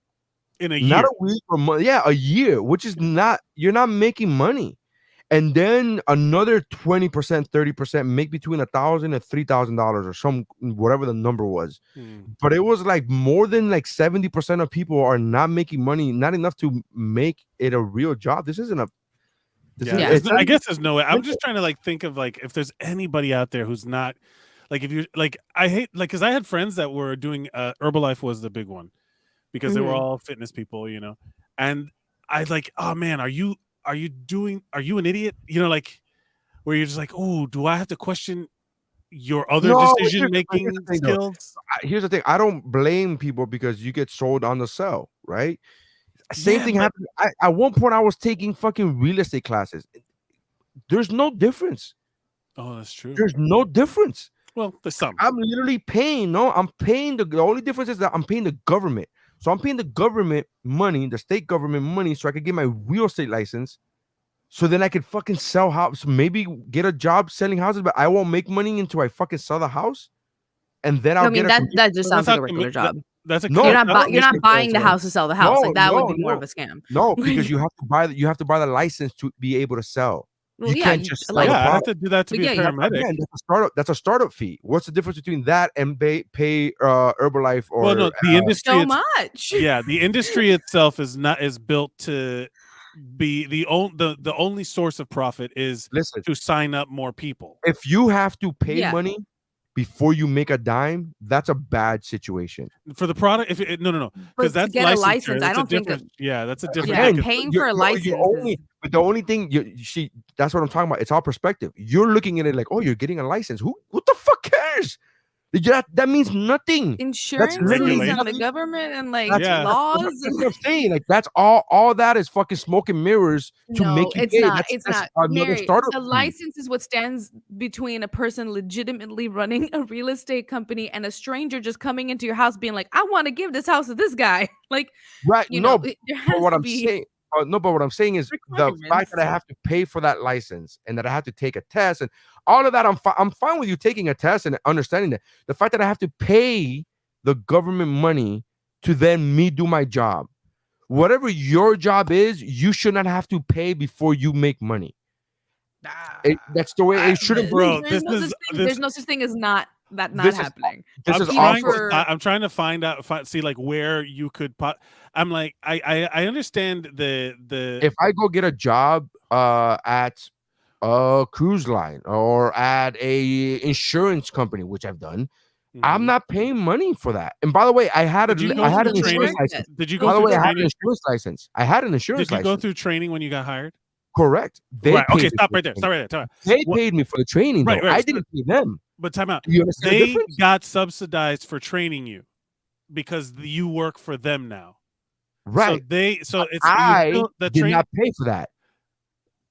in a year. not a week or month, yeah, a year, which is not, you're not making money. And then another 20%, 30% make between $1,000 and $3,000 or some whatever the number was. But it was like more than like 70% of people are not making money, not enough to make it a real job. This isn't a. I guess there's no way. I'm just trying to like think of like if there's anybody out there who's not like if you're like I hate like because I had friends that were doing Herbalife was the big one because they were all fitness people, and I like, oh man, are you an idiot? Like where you're just like, oh, do I have to question your other No, decision-making skills? Here's the thing. I don't blame people because you get sold on the sell, right? Same Yeah, thing but- happened. At one point, I was taking fucking real estate classes. There's no difference. Oh, that's true. There's no difference. Well, there's some. I'm literally paying. No, I'm paying the only difference is that I'm paying the government. So I'm paying the government money, the state government money, so I could get my real estate license. So then I could fucking sell house, maybe get a job selling houses, but I won't make money until I fucking sell the house. And then I'll I mean, get that just sounds that's like a not regular commi- job. That's a No, You're I not don't you're not think buying the so. house to sell the house. No, Like that would no, be more of no. a scam. No, because you have to buy the license to be able to sell. Well, You yeah, can't you- just sell like- the Yeah, I have product. to do that to But be yeah, a you have to- paramedic. Again, that's a startup fee. What's the difference between that and pay Herbalife or Well, no, the industry. So it's- much. yeah, the industry itself is built to be the only source of profit is listen, to sign up more people. if you have to pay Yeah. money before you make a dime, that's a bad situation. For the product, if it, no, But because to that's get a licensure, license, I that's a don't think that- different. Yeah, that's a different. Yeah, Again, paying you're- for a you're- license you're only, is- but the only thing you see, that's what I'm talking about. It's all perspective. You're looking at it like, oh, you're getting a license. What the fuck cares? That means nothing. Insurance literally and the nothing. government and like Yeah. laws. That's what I'm saying. Like that's all that is fucking smoke and mirrors to No, make you it's pay. not. That's It's that's not. another Mary, startup a fee. license is what stands between a person legitimately running a real estate company and a stranger just coming into your house being like, I want to give this house to this guy. Like, Right? you No, know, there has but what to I'm be saying, but what I'm saying is the requirements. fact that I have to pay for that license and that I have to take a test and all of that. I'm fine with you taking a test and understanding that. The fact that I have to pay the government money to then me do my job, whatever your job is, you should not have to pay before you make money. That's the way it shouldn't bro, be. There's this no is- such thing. this- There's no such thing as not This is- happening. This I'm is trying, awful. for- I'm trying to find out, see like where you could. I'm like, I understand the. If I go get a job at a cruise line or at a insurance company, which I've done, I'm Mhm. not paying money for that. And by the way, I had Did you go I had through an the training? insurance license. Did you By go the through way, I had an training? insurance license. I had an insurance Did you go license. through training when you got hired? Correct. They Right. Okay. paid me Stop for right the there. training. Stop right there. Time out. They What- paid me for the training, Right, though. right. I didn't pay them. But time out. Do you understand the They difference? got subsidized for training you because you work for them now. Right. So it's I the did train. not pay for that.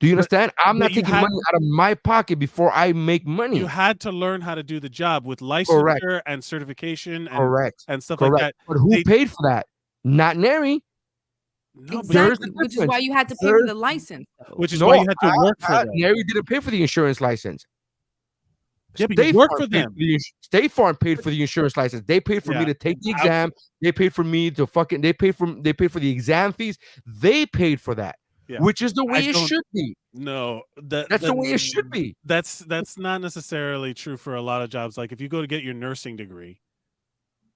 Do you understand? I'm but not you taking had- money out of my pocket before I make money. You had to learn how to do the job with licensure and certification and, Correct. and stuff Correct. like that. But who They- paid for that? Not Neri. No, but There's Exactly, the which is why difference. you had to pay for There's- the license. Though. which is No, why you had to work for them. Neri didn't pay for the insurance license. Yeah, but you work for paid them. State Farm paid for the insurance license. They paid for Yeah. me to take the exam. They paid for me to fucking. They paid for the exam fees. They paid for that, Yeah. which is the way I it don't- should be. No, That's the way it should be. That's not necessarily true for a lot of jobs. Like if you go to get your nursing degree,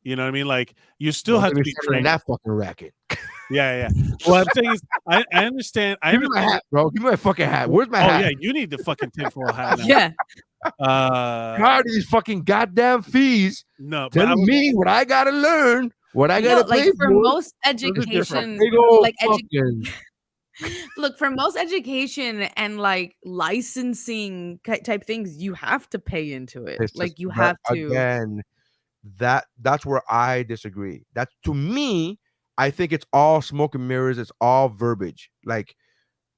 you know what I mean. Like you still have to be in trained. that fucking racket. Yeah. What I'm saying is, I understand. I Give me my understand. hat, bro. Give me my fucking hat. Where's my Oh hat? yeah, you need the fucking tinfoil hat. Now. Yeah, Tired of these fucking goddamn fees No, but telling me what I gotta learn, what I no, gotta like pay for most education, Big old like fucking- look for most education and like licensing type things, you have to pay into it. It's Like just- you but have to. again. That's where I disagree. That to me, I think it's all smoke and mirrors. It's all verbiage. Like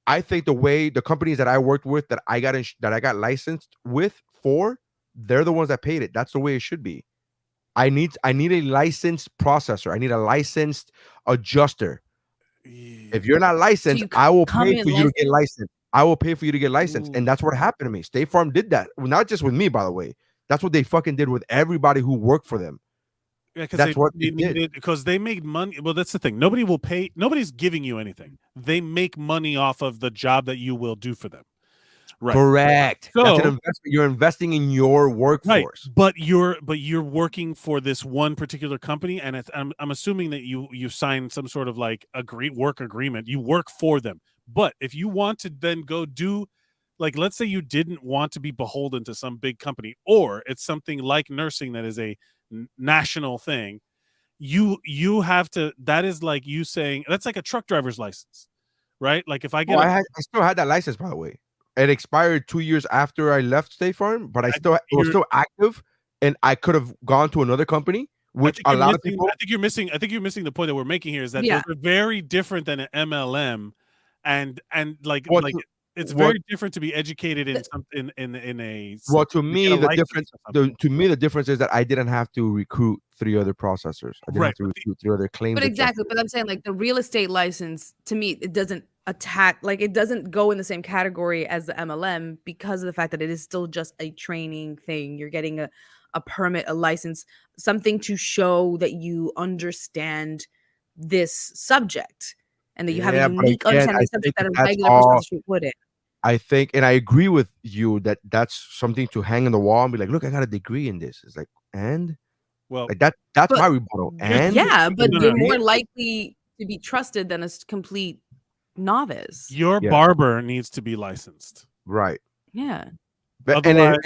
I think the way the companies that I worked with that I got licensed with for, they're the ones that paid it. That's the way it should be. I need a licensed processor. I need a licensed adjuster. If you're not licensed, you I will come pay in for you to get licensed. I will pay for you to get licensed. Ooh. And that's what happened to me. State Farm did that. Well, not just with me, by the way. That's what they fucking did with everybody who worked for them. Yeah, That's what they did. needed because they made money. Well, that's the thing. Nobody will pay. Nobody's giving you anything. They make money off of the job that you will do for them. Right. Correct. That's an So- investment. You're investing in your Right, workforce. but you're working for this one particular company, and I'm assuming that you sign some sort of like work agreement. You work for them, but if you want to then go do, like, let's say you didn't want to be beholden to some big company, or it's something like nursing that is a national thing, you have to. That is like you saying that's like a truck driver's license, right? Like if I get, I still had that license, by the way. it expired 2 years after I left State Farm, but it was still active, and I could have gone to another company, which a lot of people. I think you're missing the point that we're making here is that Yeah. those are very different than an MLM, and like What- it's what- very different to be educated in something in a. Well, to me, get a the license difference. or something. To me, the difference is that I didn't have to recruit 3 other processors. I didn't Right, have to but recruit 3 other claims. But exactly, but I'm saying like the real estate license to me, it doesn't attack, like it doesn't go in the same category as the MLM because of the fact that it is still just a training thing. You're getting a permit, a license, something to show that you understand this subject and that you have a Yeah, but unique again, understanding I of the subject think that a that's regular person on all. the street wouldn't. I think, and I agree with you that that's something to hang on the wall and be like, look, I got a degree in this. It's like, and Well, like that's But my rebuttal. here's the And thing. yeah, but No, you're no, more likely to be trusted than a complete novice. your Yeah. barber needs to be licensed. right. Yeah. But, Otherwise-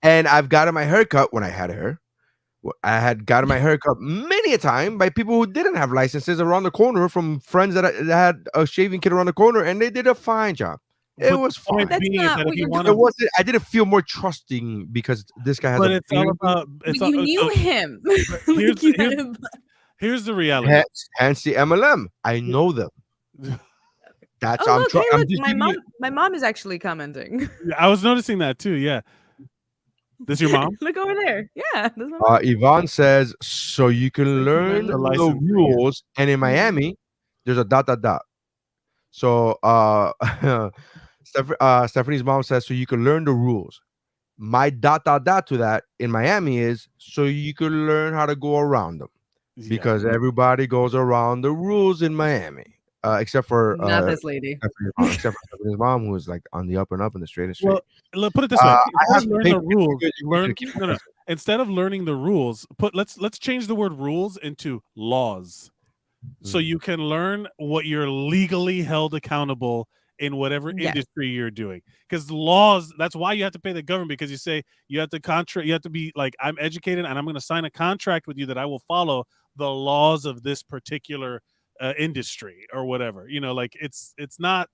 and I've gotten my haircut when I had hair. I had gotten my haircut many a time by people who didn't have licenses around the corner from friends that had a shaving kit around the corner, and they did a fine job. It But was the point fine. That's being is not that what if you you're want It to, wasn't. I didn't feel more trusting because this guy has but a it's all beard. about. But It's all, you knew him. here's- You here's- had him- here's the reality. Hence the MLM. I know them. That's Oh, I'm look, trying. hey, I'm look, just my giving mom, you. my mom is actually commenting. I was noticing that too. Yeah, this your mom? Look over there. Yeah, that's my mom. Yvonne says, so you can learn the the licensing, yeah. rules, and in Miami, there's a ... So Stephanie's mom says, so you can learn the rules. My ... to that in Miami is so you can learn how to go around them, Yeah. because everybody goes around the rules in Miami, except for Not this lady. Stephanie's mom, who is like on the up and up and the straight and straight. Well, look, put it this way: I Instead have of to learn think the rules. you're keep No. Instead of learning the rules, let's change the word rules into laws, so you can learn what you're legally held accountable in whatever Yes. industry you're doing. Because laws, that's why you have to pay the government, because you say you have to be like, I'm educated and I'm going to sign a contract with you that I will follow the laws of this particular industry or whatever. You know, like it's not,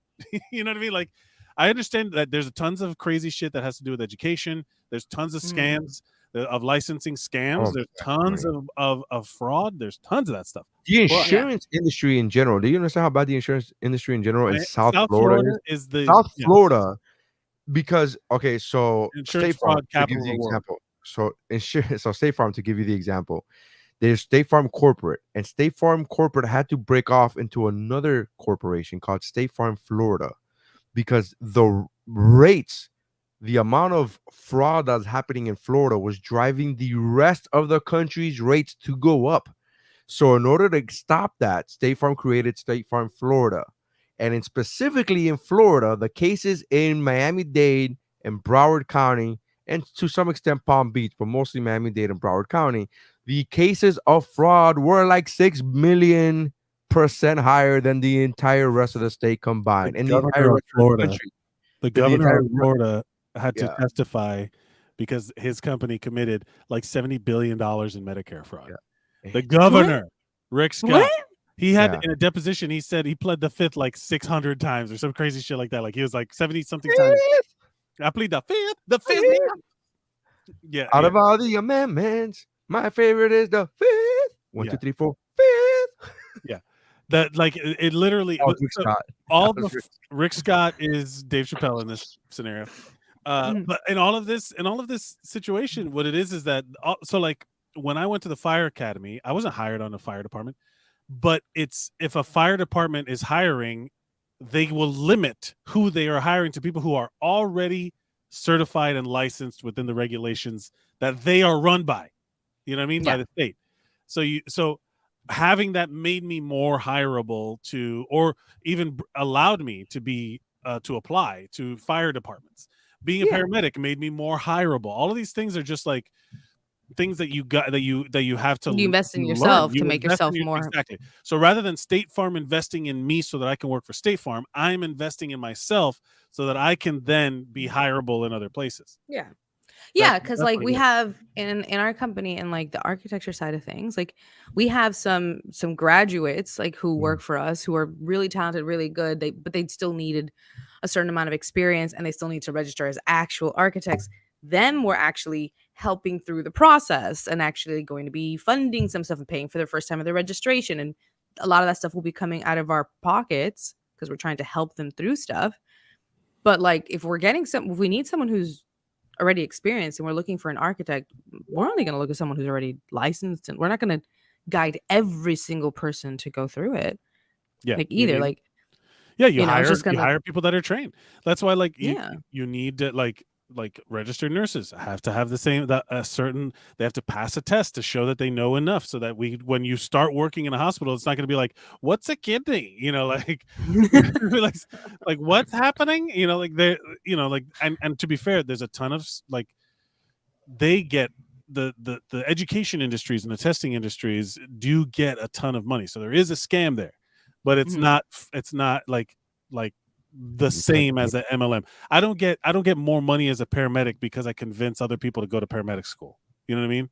you know what I mean? Like, I understand that there's tons of crazy shit that has to do with education. There's tons of scams of licensing scams. Oh, there's tons of fraud. There's tons of that stuff. The insurance industry in general. Do you understand how bad the insurance industry in general in South Florida is the South Florida, because okay, so Insurance State Farm, fraud to give capital the of the world. example. So State Farm, to give you the example, there's State Farm Corporate, and State Farm Corporate had to break off into another corporation called State Farm Florida, because the rates, the amount of fraud that's happening in Florida was driving the rest of the country's rates to go up. So in order to stop that, State Farm created State Farm Florida. And specifically in Florida, the cases in Miami-Dade and Broward County, and to some extent Palm Beach, but mostly Miami-Dade and Broward County, the cases of fraud were like 6 million% higher than the entire rest of the state combined. And the entire rest of the country. The governor of Florida had to testify because his company committed like $70 billion in Medicare fraud. Yeah. The governor, Rick Scott, What? he had in a deposition, he said he pled the fifth like 600 times or some crazy shit like that. Like he was like 70 something times. I plead the fifth. Yeah. Out of all the amendments, my favorite is the fifth. 1, 2, 3, 4, fifth. Yeah. That like it literally Rick Scott. all the Rick Scott is Dave Chappelle in this scenario. But in all of this situation, what it is that so like when I went to the fire academy, I wasn't hired on the fire department, but it's if a fire department is hiring, they will limit who they are hiring to people who are already certified and licensed within the regulations that they are run by. You know what I mean? By the state. So having that made me more hireable to, or even allowed me to be to apply to fire departments. Being a paramedic made me more hireable. All of these things are just like things that you got that you have to invest in learn. yourself to You make invest yourself in more. Exactly. So rather than State Farm investing in me so that I can work for State Farm, I'm investing in myself so that I can then be hireable in other places. Yeah, because like we have in our company and like the architecture side of things, like we have some graduates like who work for us who are really talented, really good. But they still needed a certain amount of experience and they still need to register as actual architects, then we're actually helping through the process and actually going to be funding some stuff and paying for the first time of their registration. And a lot of that stuff will be coming out of our pockets because we're trying to help them through stuff. But like, if we need someone who's already experienced and we're looking for an architect, we're only going to look at someone who's already licensed, and we're not going to guide every single person to go through it. Yeah. Like either like, you you hire people that are trained. That's why like Yeah. you need to like registered nurses have to have the same they have to pass a test to show that they know enough so that when you start working in a hospital, it's not going to be like, what's a kidney, like like what's happening, like they like, and to be fair, there's a ton of like they get the education industries and the testing industries do get a ton of money, so there is a scam there, but it's not like the same as the MLM. I don't get more money as a paramedic because I convince other people to go to paramedic school. You know what I mean?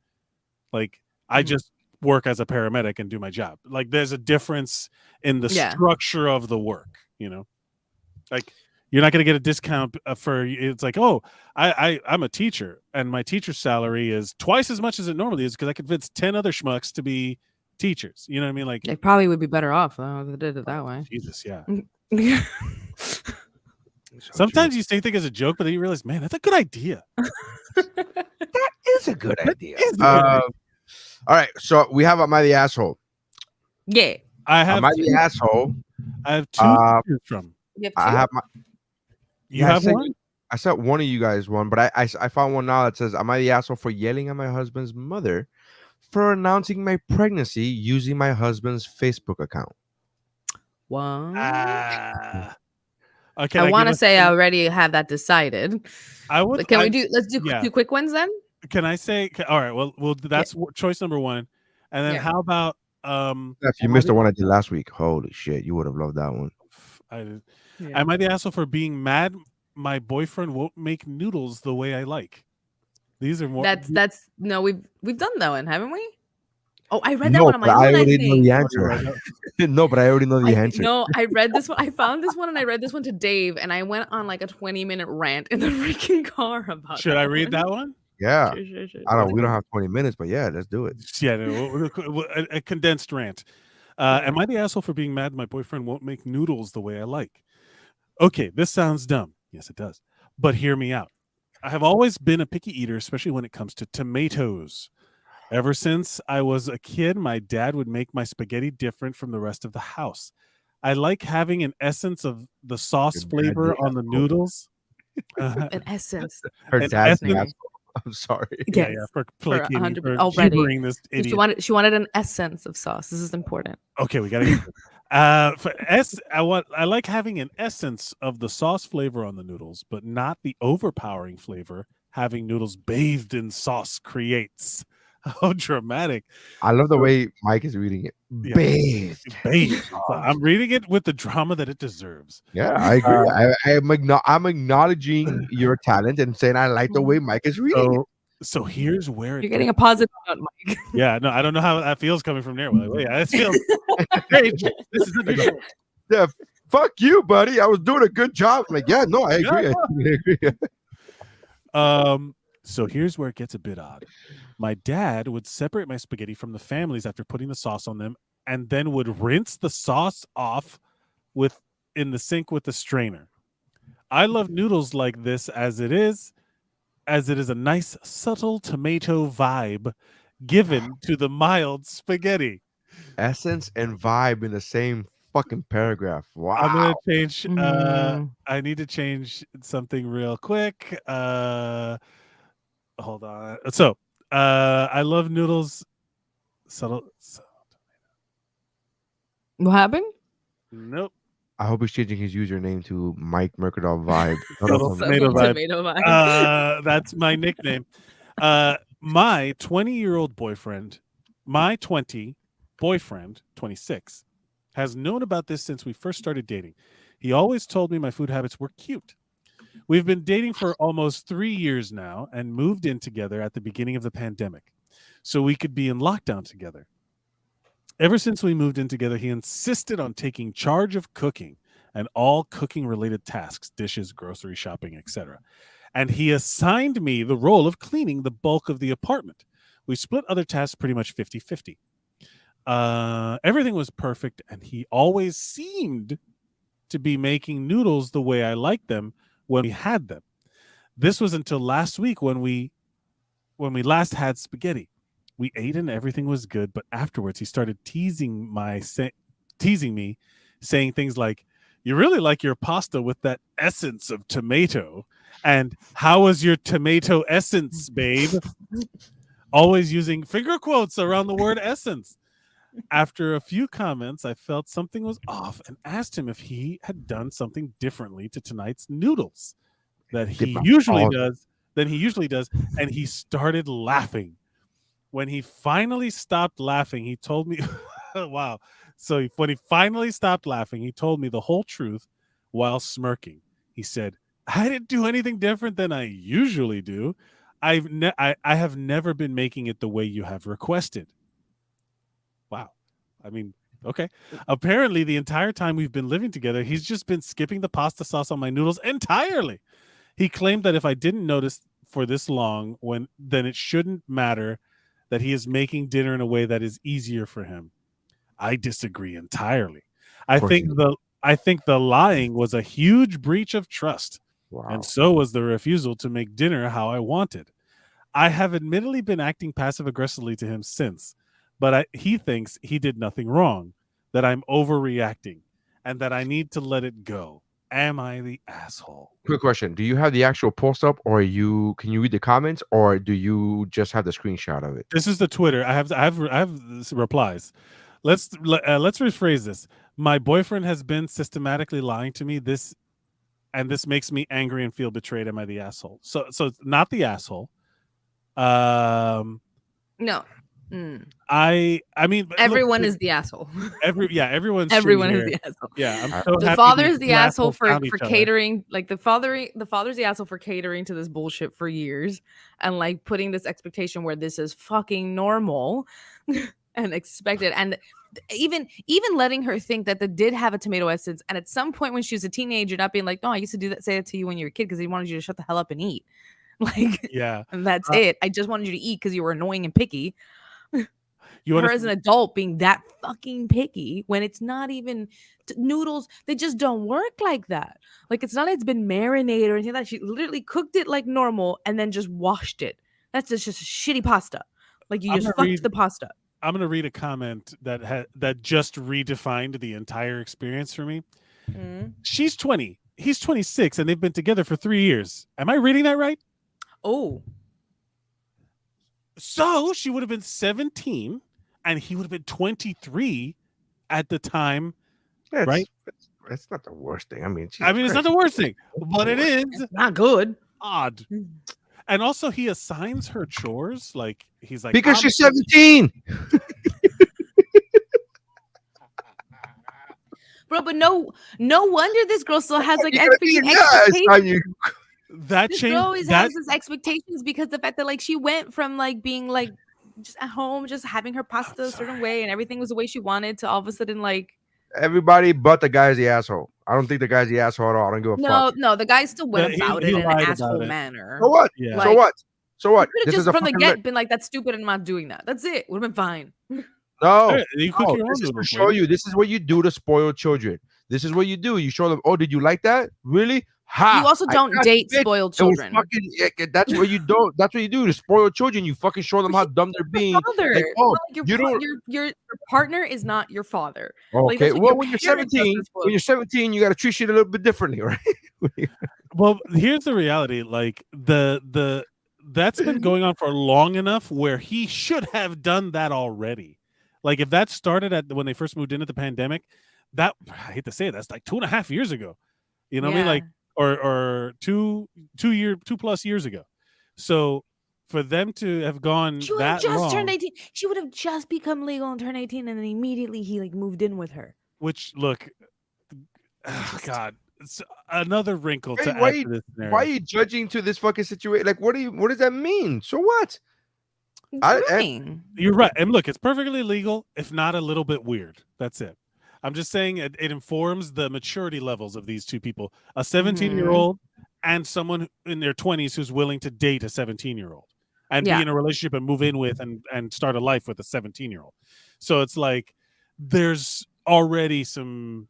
Like I just work as a paramedic and do my job. Like there's a difference in the structure of the work, like you're not going to get a discount for it's like, oh, I'm a teacher and my teacher's salary is twice as much as it normally is because I convinced 10 other schmucks to be teachers. You know what I mean? Like they probably would be better off though if they did it that way. Jesus, yeah. Sometimes you say things as a joke, but then you realize, man, that's a good idea. That is a good idea. All right, so we have Am I the Asshole? Yeah. I have Am I the Asshole? I have two to choose from. You have two? I have my. You have one? I said one of you guys one, but I found one now that says, "Am I the asshole for yelling at my husband's mother for announcing my pregnancy using my husband's Facebook account?" What? Okay, I want to say I already have that decided. Let's do two quick ones then? Can I say all right, well that's choice number one. And then how about if you missed the one I did last week, holy shit, you would have loved that one. Am I the asshole for being mad my boyfriend won't make noodles the way I like? These are more that's no, we've done that one, haven't we? Oh, I read that one on my own. I already know the answer. No, but I already know the answer. No, I read this one. I found this one and I read this one to Dave, and I went on like a 20-minute rant in the freaking car about. Should I read that one? Yeah. Sure. I don't. We don't have 20 minutes, but yeah, let's do it. Yeah, a condensed rant. Am I the asshole for being mad my boyfriend won't make noodles the way I like? Okay, this sounds dumb. Yes, it does. But hear me out. I have always been a picky eater, especially when it comes to tomatoes. Ever since I was a kid, my dad would make my spaghetti different from the rest of the house. I like having an essence of the sauce flavor on the noodles. An essence. Her dad's the asshole. I'm sorry. Yes. Yeah, for already. This idiot. She wanted an essence of sauce. This is important. Okay, we gotta get I like having an essence of the sauce flavor on the noodles, but not the overpowering flavor having noodles bathed in sauce creates. How dramatic. I love the way Mike is reading it. Yeah. Bathed. So I'm reading it with the drama that it deserves. Yeah, I agree. I'm acknowledging your talent and saying I like the way Mike is reading it. So here's where you're getting a positive note, Mike. Yeah, no, I don't know how that feels coming from there. Like, yeah, it feels great. This is a yeah, fuck you, buddy. I was doing a good job. I'm like, yeah, no, I agree. I agree. So here's where it gets a bit odd. My dad would separate my spaghetti from the families after putting the sauce on them, and then would rinse the sauce off in the sink with the strainer. I love noodles like this as it is a nice subtle tomato vibe given to the mild spaghetti. Essence and vibe in the same fucking paragraph. Wow. I'm gonna change. I need to change something real quick. Hold on. So, I love noodles. Subtle. What happened? Nope. I hope he's changing his username to Mike Mercadal Vibe. Tomato vibe. That's my nickname. My 20-year-old boyfriend, 26, has known about this since we first started dating. He always told me my food habits were cute. We've been dating for almost 3 years now and moved in together at the beginning of the pandemic so we could be in lockdown together. Ever since we moved in together, he insisted on taking charge of cooking and all cooking-related tasks, dishes, grocery shopping, etc. And he assigned me the role of cleaning the bulk of the apartment. We split other tasks pretty much 50-50. Everything was perfect, and he always seemed to be making noodles the way I liked them when we had them. This was until last week when we last had spaghetti. We ate and everything was good, but afterwards he started teasing me, saying things like, "You really like your pasta with that essence of tomato," and "How was your tomato essence, babe?" Always using finger quotes around the word essence. After a few comments, I felt something was off and asked him if he had done something differently to tonight's noodles than he usually does, and he started laughing. When he finally stopped laughing, he told me, wow. So when he finally stopped laughing, he told me the whole truth while smirking. He said, "I didn't do anything different than I usually do. I have never been making it the way you have requested." Wow. I mean, okay. Apparently, the entire time we've been living together, he's just been skipping the pasta sauce on my noodles entirely. He claimed that if I didn't notice for this long, then it shouldn't matter, that he is making dinner in a way that is easier for him. I disagree entirely. I think the lying was a huge breach of trust. Wow. And so was the refusal to make dinner how I wanted. I have admittedly been acting passive aggressively to him since, but he thinks he did nothing wrong, that I'm overreacting, and that I need to let it go. Am I the asshole? Quick question: do you have the actual post up, or can you read the comments, or do you just have the screenshot of it? This is the Twitter. I have replies. Let's rephrase this. My boyfriend has been systematically lying to me. This makes me angry and feel betrayed. Am I the asshole? So not the asshole. No. I mean, everyone is the asshole. Everyone is the asshole. Yeah, I'm so the father is the asshole for catering. Like the father's the asshole for catering to this bullshit for years and like putting this expectation where this is fucking normal and expected, and even letting her think that they did have a tomato essence. And at some point when she was a teenager, not being like, "No, I used to say that to you when you were a kid because he wanted you to shut the hell up and eat." Like, yeah, and that's it. I just wanted you to eat because you were annoying and picky. Her as an adult being that fucking picky when it's not even noodles, they just don't work like that. Like, it's not like it's been marinated or anything like that. She literally cooked it like normal and then just washed it. That's just a shitty pasta. Like, you just fucked the pasta. I'm gonna read a comment that just redefined the entire experience for me. She's 20, he's 26, and they've been together for 3 years. Am I reading that right? Oh. So she would have been 17 and he would have been 23 at the time, right? That's not the worst thing. I mean, it's not the worst thing, but it is. It's not good. Odd. And also he assigns her chores. Like, he's like, because she's 17. Bro, but no wonder this girl still has like expectations. That this changed. Girl always has his expectations because the fact that like she went from like being like just at home, just having her pasta a certain way and everything was the way she wanted to all of a sudden like everybody but the guy's the asshole. I don't think the guy's the asshole at all. I don't give a fuck. No, the guy still went about it in an asshole manner. So what? Yeah. Like, so what? This is from the get been like, that's stupid and I'm not doing that. That's it. Would have been fine. No, this is to show you. This is what you do to spoil children. This is what you do. You show them, oh, did you like that? Really? Ha! You also don't date spoiled children. That's what you don't. That's what you do to spoil children. You fucking show them how dumb they're being. Like, oh, your partner is not your father. Okay. Like, well, when you're 17, you got to treat shit a little bit differently, right? Well, here's the reality. Like that's been going on for long enough where he should have done that already. Like, if that started when they first moved into the pandemic, that, I hate to say it, that's like 2.5 years ago. You know what I mean? Like, or 2 plus years ago. So for them to have gone she would have just turned 18. She would have just become legal and turned 18, and then immediately he like moved in with her. Which, look, God, it's another wrinkle to add to this scenario. Why are you judging to this fucking situation? Like, what does that mean? So what? You're right. And look, it's perfectly legal, if not a little bit weird. That's it. I'm just saying it informs the maturity levels of these two people. A 17-year-old and someone in their 20s who's willing to date a 17-year-old and be in a relationship and move in with and start a life with a 17-year-old. So it's like there's already some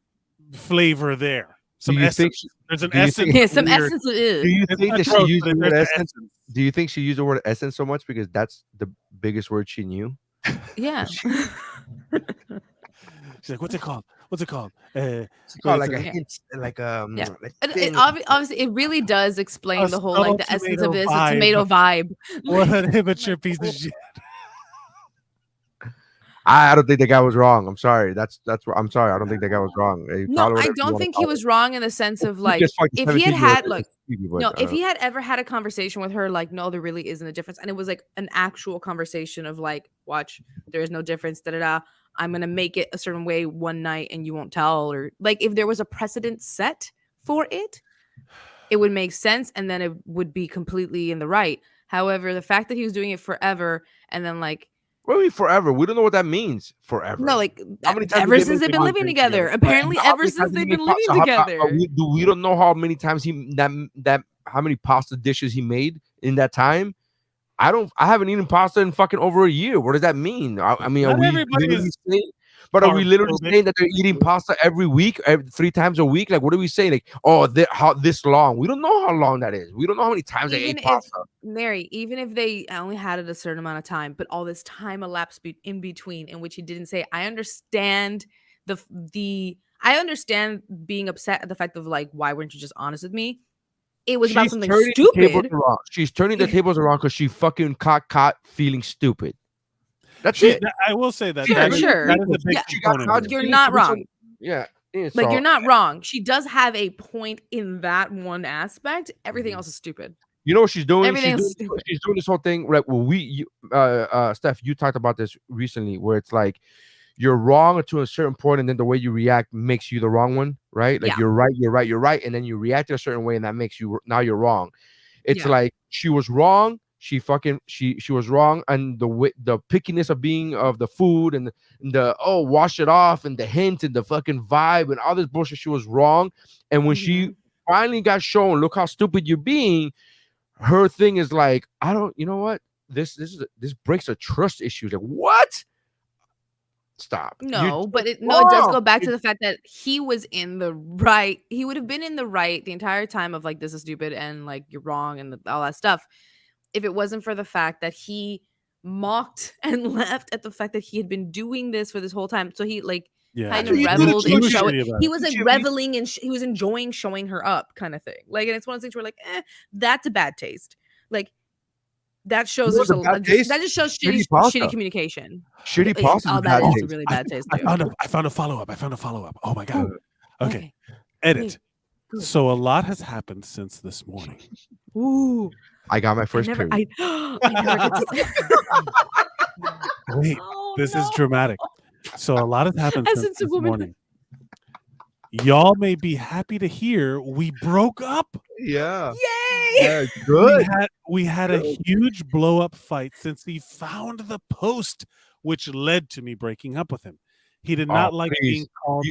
flavor there. Some essence. There's an essence. Yeah, some essence it is. Do you think that she gross, used but the word there's essence? Do you think she used the word essence so much because that's the biggest word she knew? Yeah. She's like, what's it called? What's it called? It's called like a hint, like yeah. thing. Obviously, it really does explain the whole like the essence of this, a tomato vibe. What an immature piece of shit. I don't think the guy was wrong. I'm sorry. That's I'm sorry. I don't think the guy was wrong. No, I don't think he was wrong in the sense of like if he had like if he had ever had a conversation with her, like, no, there really isn't a difference. And it was like an actual conversation of like, watch, there is no difference, I'm gonna make it a certain way one night and you won't tell, or like if there was a precedent set for it, it would make sense and then it would be completely in the right. However, the fact that he was doing it forever and then like what do you mean forever? We don't know what that means. Forever. No, like ever since they've been living together. Apparently, ever since they've been living together. We don't know how many times how many pasta dishes he made in that time. I haven't eaten pasta in fucking over a year. What does that mean? I mean, are we literally saying that they're eating pasta every week, 3 times a week? Like, what are we saying? Like, how this long? We don't know how long that is. We don't know how many times they ate pasta. Mary, even if they only had it a certain amount of time, but all this time elapsed in between, in which he didn't say, I understand I understand being upset at the fact of like, why weren't you just honest with me? It was about something stupid. She's turning the tables around because she fucking caught feeling stupid. That's it. I will say that. Sure. That is a big component. You're not wrong. Yeah. Like you're not wrong. She does have a point in that one aspect. Everything else is stupid. You know what she's doing? She's doing this whole thing. Like, Steph, you talked about this recently, where it's like you're wrong to a certain point, and then the way you react makes you the wrong one, right? Like you're right, and then you react a certain way, and that makes you now you're wrong. It's like she was wrong. She was wrong, and the pickiness of the food and the wash it off and the hint and the fucking vibe and all this bullshit. She was wrong, and when she finally got shown, look how stupid you're being. Her thing is like, you know what? This breaks a trust issue. Like, what? Stop. No, but it does go back to the fact that he was in the right. He would have been in the right the entire time of like, this is stupid and like you're wrong and all that stuff. If it wasn't for the fact that he mocked and laughed at the fact that he had been doing this for this whole time. So he like kind of reveled in showing. He was like reveling and he was enjoying showing her up kind of thing. Like, and it's one of those things where like, that's a bad taste. Like that shows that just shows shitty communication. Shitty pasta. That is a really bad taste. I found a follow-up. Oh my God. Okay. Edit. So a lot has happened since this morning. Ooh. I got my first period. I never get to Wait, this is dramatic. So a lot has happened since this morning. Y'all may be happy to hear we broke up. Yeah. Yay! Yeah, good. We had a huge blow-up fight since he found the post, which led to me breaking up with him. He did not like being called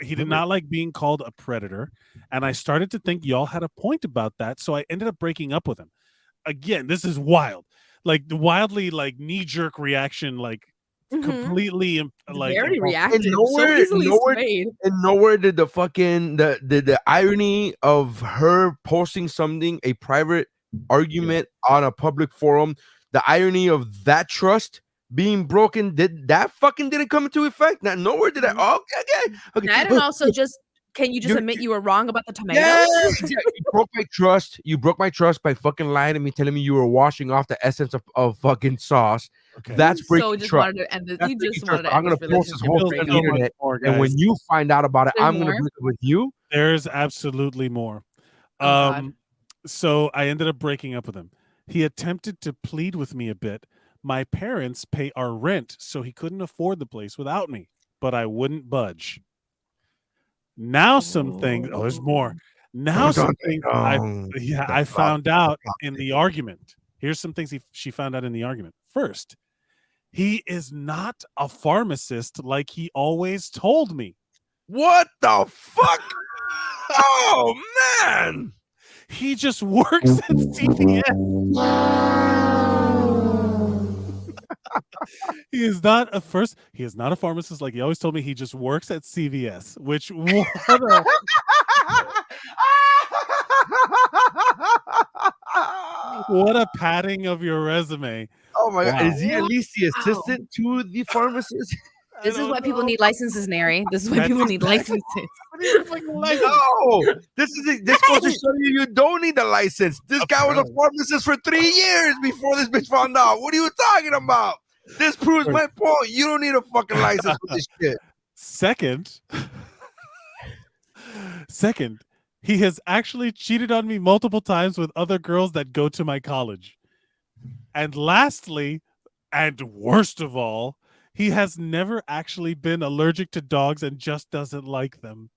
not like being called a predator, and I started to think y'all had a point about that, so I ended up breaking up with him. Again, this is wild. Like wildly like knee-jerk reaction, like completely like very reactive. And nowhere did the fucking the irony of her posting something, a private argument on a public forum, the irony of that trust being broken, didn't come into effect. Not nowhere did I. Okay. That and also just can you just admit you were wrong about the tomatoes? Yes, you broke my trust. You broke my trust by fucking lying to me, telling me you were washing off the essence of fucking sauce. Okay. That's breaking trust. I'm gonna post this whole thing on the internet, and when you find out about it, I'm gonna break it with you. There's absolutely more. So I ended up breaking up with him. He attempted to plead with me a bit. My parents pay our rent, so he couldn't afford the place without me, but I wouldn't budge. Now some things. Oh, there's more. Now some things I found out in the argument. Here's some things she found out in the argument. First, He is not a pharmacist like he always told me. What the fuck? Oh man! He just works at CVS. He is not a pharmacist like he always told me. He just works at CVS, which what a padding of your resume. Oh my God. Wow. Is he at least the assistant to the pharmacist? This is why people need licenses, Neri. This is why people need licenses. No, this goes to show you don't need a license. This guy was a pharmacist for 3 years before this bitch found out. What are you talking about? This proves my point. You don't need a fucking license for this shit. Second, he has actually cheated on me multiple times with other girls that go to my college. And lastly, and worst of all, he has never actually been allergic to dogs and just doesn't like them.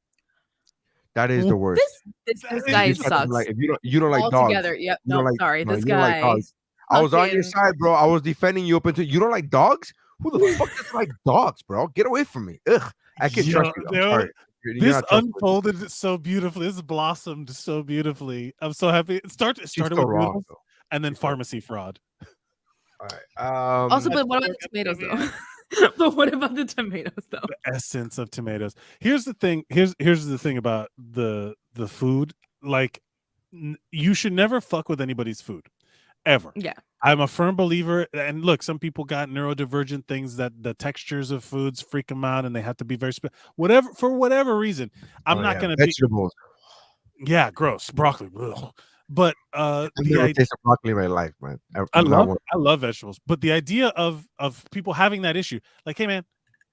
That is the worst. This guy sucks. Like, if you don't like dogs. Altogether, yep. No, like, sorry. no, This you don't like guy. dogs. I was on your side, bro. I was defending you up until you don't like dogs. Who the fuck doesn't like dogs, bro? Get away from me. Ugh. I can't trust you. I'm sorry. This unfolded so beautifully. This blossomed so beautifully. I'm so happy. It started with noodles and then pharmacy fraud. All right. Also, but what about the tomatoes though? But what about the tomatoes though? The essence of tomatoes. Here's the thing. Here's the thing about the food. Like, you should never fuck with anybody's food, ever. Yeah. I'm a firm believer. And look, some people got neurodivergent things that the textures of foods freak them out, and they have to be very for whatever reason. I'm not going to be vegetables. Yeah, gross. Broccoli. Ugh. But I've never tasted broccoli in my life, man. I love vegetables, but the idea of people having that issue, like, hey man,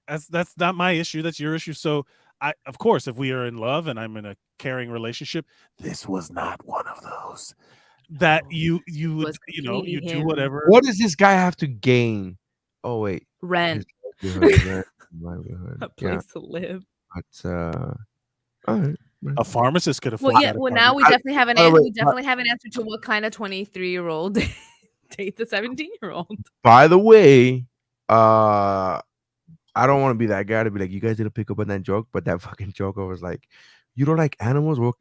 that's not my issue, that's your issue. So of course, if we are in love and I'm in a caring relationship, this was not one of those that you do whatever. What does this guy have to gain? Oh wait, rent. A place to live. But all right. A pharmacist could afford. Well, yeah. Well, now we definitely have an answer. We definitely have an answer to what kind of 23-year-old date the 17-year-old. By the way, I don't want to be that guy to be like, you guys didn't pick up on that joke, but that fucking joke, I was like, you don't like animals? Well,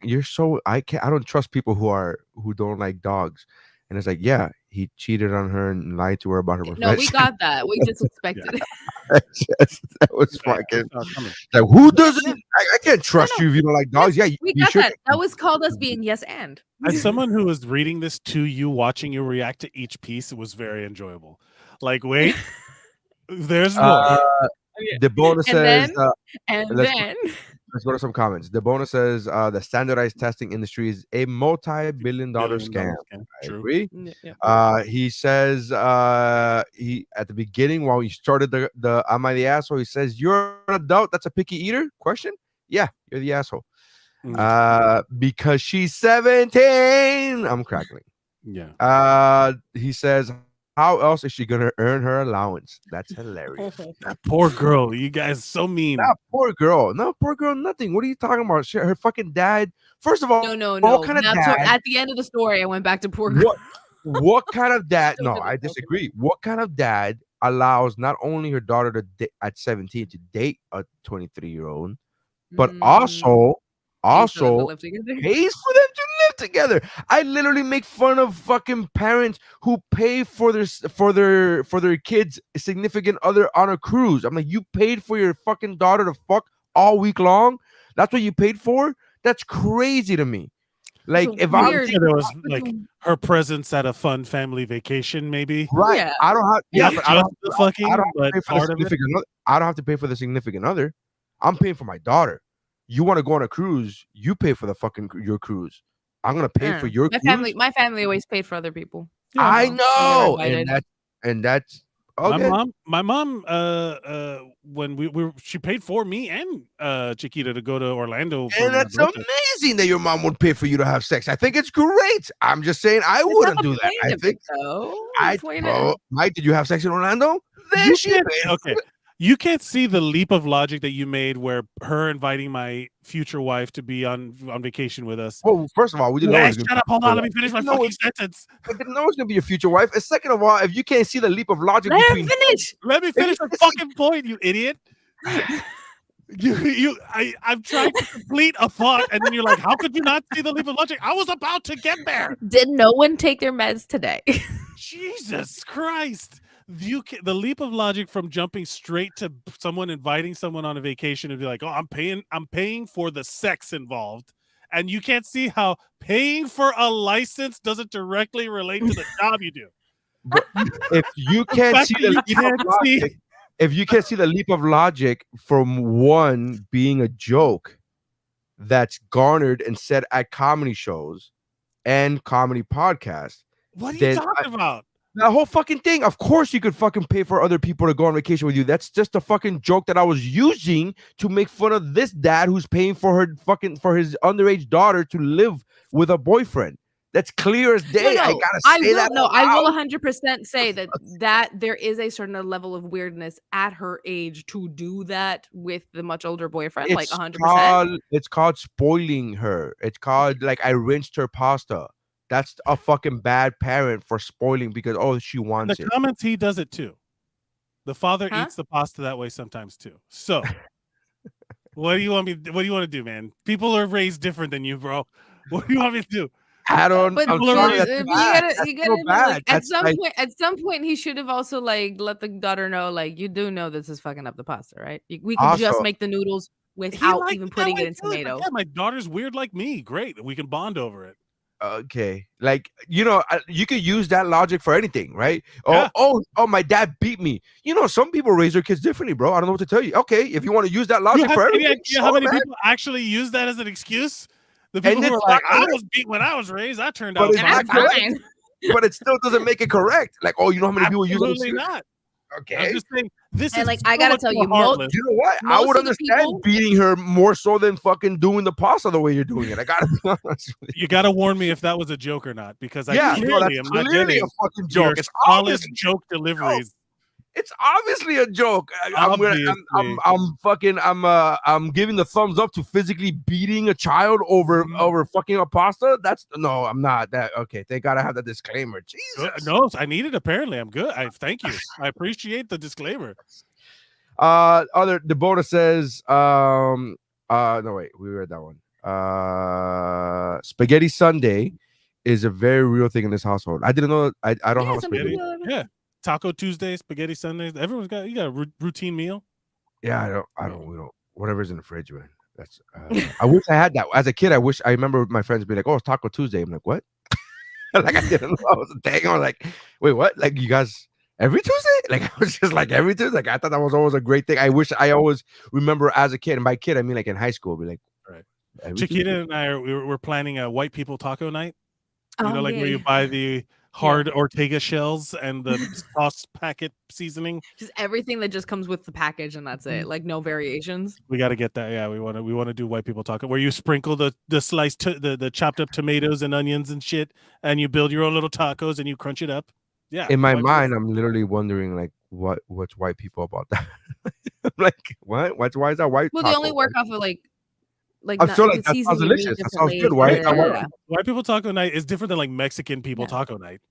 I don't trust people who don't like dogs. And it's like, yeah, he cheated on her and lied to her about her profession. No, we got that. We just expected it. That was fucking like, who doesn't? I can't trust you if you don't like dogs. Yeah, we got that. That was called us being yes and. As someone who was reading this to you, watching you react to each piece, it was very enjoyable. Like, wait, there's more. The bonus says, let's go to some comments. The bonus says the standardized testing industry is a multi-billion-dollar scam. I agree. Yeah. He says he at the beginning while he started the am I the asshole? He says, you're an adult that's a picky eater? Question? Yeah, you're the asshole. Because she's 17. I'm crackling. Yeah. He says, how else is she gonna earn her allowance? That's hilarious. That poor girl. You guys so mean. That poor girl. No, poor girl, nothing. What are you talking about? Her fucking dad. First of all, no. What kind of dad? At the end of the story, I went back to poor girl. What kind of dad? No, I disagree. What kind of dad allows not only her daughter to at 17 to date a 23-year-old, but also pays for them to live together? I literally make fun of fucking parents who pay for their kids' significant other on a cruise. I'm like, you paid for your fucking daughter to fuck all week long? That's what you paid for? That's crazy to me. Like, if there was like her presence at a fun family vacation, maybe. Right. Yeah. I don't have I don't have to pay for the significant other. I'm paying for my daughter. You want to go on a cruise, you pay for the fucking your cruise. I'm gonna pay for your cruise. My family always paid for other people. Yeah, I know, and that's okay. My mom, when she paid for me and Chiquita to go to Orlando, and that's amazing that your mom would pay for you to have sex. I think it's great. I'm just saying I wouldn't do that. I think so. Mike, did you have sex in Orlando? Then she paid. Okay. You can't see the leap of logic that you made where her inviting my future wife to be on vacation with us. Well, first of all, we didn't know it was Shut up, hold on, let me finish my fucking sentence. I didn't know it was gonna be your future wife. And second of all, if you can't see the leap of logic Let between him finish. Let me finish the fucking point, you idiot. I'm trying to complete a thought, and then you're like, how could you not see the leap of logic? I was about to get there. Did no one take their meds today? Jesus Christ. The leap of logic from jumping straight to someone inviting someone on a vacation and be like, oh, I'm paying for the sex involved. And you can't see how paying for a license doesn't directly relate to the job you do. But if you can't see the leap of logic, if you can't see the leap of logic from one being a joke that's garnered and said at comedy shows and comedy podcasts, what are you talking about? That whole fucking thing. Of course, you could fucking pay for other people to go on vacation with you. That's just a fucking joke that I was using to make fun of this dad who's paying for his underage daughter to live with a boyfriend. That's clear as day. No, I gotta say that. No, I will 100% say that there is a certain level of weirdness at her age to do that with the much older boyfriend. Like 100%. It's called spoiling her. It's called like I rinsed her pasta. That's a fucking bad parent for spoiling because she wants it. In the comments, he does it too. The father eats the pasta that way sometimes too. So, what do you want to do, man? People are raised different than you, bro. What do you want me to do? I don't. But I'm sorry, you gotta at some point he should have also like let the daughter know, like, you do know this is fucking up the pasta, right? We can just make the noodles without even putting it in tomato. Yeah, my daughter's weird like me. Great, we can bond over it. Okay, like you could use that logic for anything, right? Yeah. Oh, my dad beat me. Some people raise their kids differently, bro. I don't know what to tell you. Okay, if you want to use that logic for anything, how many people actually use that as an excuse? The people who are like, I was beat when I was raised. I turned out fine. But it still doesn't make it correct. Like, you know how many people use it? Absolutely not. Okay, I'm just saying this is like I gotta tell you, you know what? I would understand beating her more so than fucking doing the pasta the way you're doing it. I gotta be honest with you. You gotta warn me if that was a joke or not, because I that's clearly am not clearly getting a fucking joke. It's honest joke deliveries. It's obviously a joke. I'm giving the thumbs up to physically beating a child over fucking a pasta. I'm not that. Okay, thank God I have that disclaimer. Jesus. No, I need it. Apparently, I'm good. Thank you. I appreciate the disclaimer. The bonus says, no wait, we read that one. Spaghetti Sunday is a very real thing in this household. I didn't know. I don't have a spaghetti. Yeah. Taco Tuesday, Spaghetti Sundays. Everyone's got a routine meal. Yeah, we don't. Whatever's in the fridge, man. That's. I wish I had that as a kid. I remember my friends be like, "Oh, it's Taco Tuesday." I'm like, "What?" Like I didn't know. I was a thing. I was like, "Wait, what? Like you guys every Tuesday?" Like I was just like every Tuesday. Like I thought that was always a great thing. I wish I always remember as a kid, and by kid I mean like in high school. Be like, right. Chiquita and I we're planning a white people taco night. Where you buy the hard Ortega shells and the sauce packet seasoning. Just everything that just comes with the package and that's it. Like no variations. We got to get that. Yeah, we want to do white people taco where you sprinkle the sliced the chopped up tomatoes and onions and shit, and you build your own little tacos and you crunch it up. Yeah. In my mind, I'm literally wondering like what's white people about that. Like what? Why is that white? Well, they only work off of like I feel like that sounds delicious. That sounds good. White people taco night is different than like Mexican people taco night.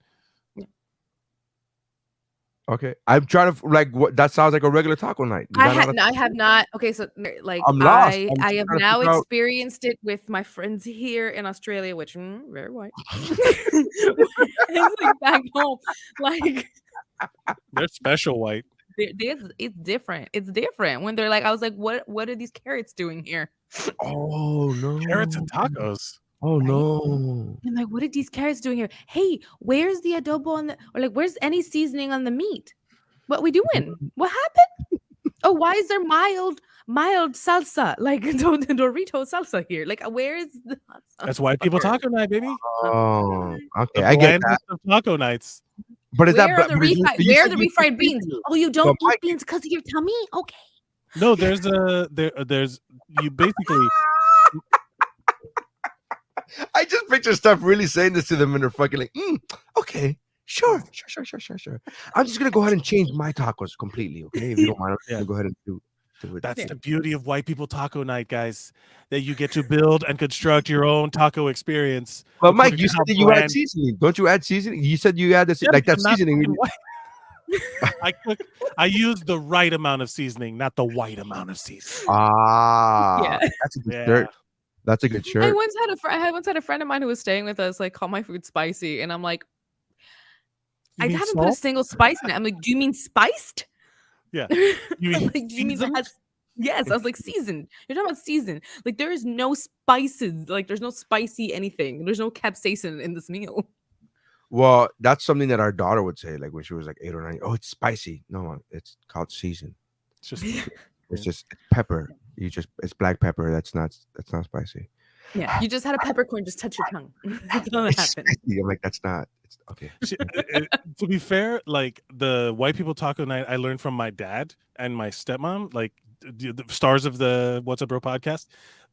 Okay, I'm trying to like what that sounds like a regular taco night. I have not. Okay, so like I have now experienced it with my friends here in Australia, which very white. It's like back home, like they're special white. It's different. It's different when they're like, I was like, what are these carrots doing here? Oh no, carrots and tacos. Oh no. I'm like, what are these carrots doing here? Hey, where's the adobo on the, or like, where's any seasoning on the meat? What we doing? What happened? Oh, why is there mild salsa, like Dorito salsa here? Like, where is the That's white people taco night, baby. Oh, okay, I get that. Taco nights. But is where are the refried beans? Oh, you don't eat beans because of your tummy? Okay. No, there's you basically. I just picture stuff really saying this to them and they're fucking like, okay, Sure. I'm just gonna go ahead and change my tacos completely, okay? If you don't mind, I'm just Yeah. gonna go ahead and do it. That's the beauty of white people taco night, guys. That you get to build and construct your own taco experience. But Mike, according you to said how that you add bland- seasoning. Don't you add seasoning? You said you add this Yeah, like that because I'm not seasoning. fucking white. I use the right amount of seasoning, not the white amount of seasoning. Yeah. That's a good Yeah. shirt. That's a good I shirt. once had a friend of mine who was staying with us like call my food spicy, and I'm like, You I mean haven't put a salt? single spice in it. I'm like, do you mean spiced? Yeah. I'm You mean like, do you mean that seasoned? has? Yes, I was like seasoned. You're talking about seasoned. Like there is no spices. Like there's no spicy anything. There's no capsaicin in this meal. Well, that's something that our daughter would say, like when she was like 8 or 9. Oh, it's spicy. No, it's called season. It's just It's pepper. It's black pepper. That's not spicy. Yeah, you just had a peppercorn just touch your tongue. That's all that happened. I'm like, that's not. It's okay. To be fair, like the white people taco night, I learned from my dad and my stepmom, like the stars of the What's Up Bro podcast,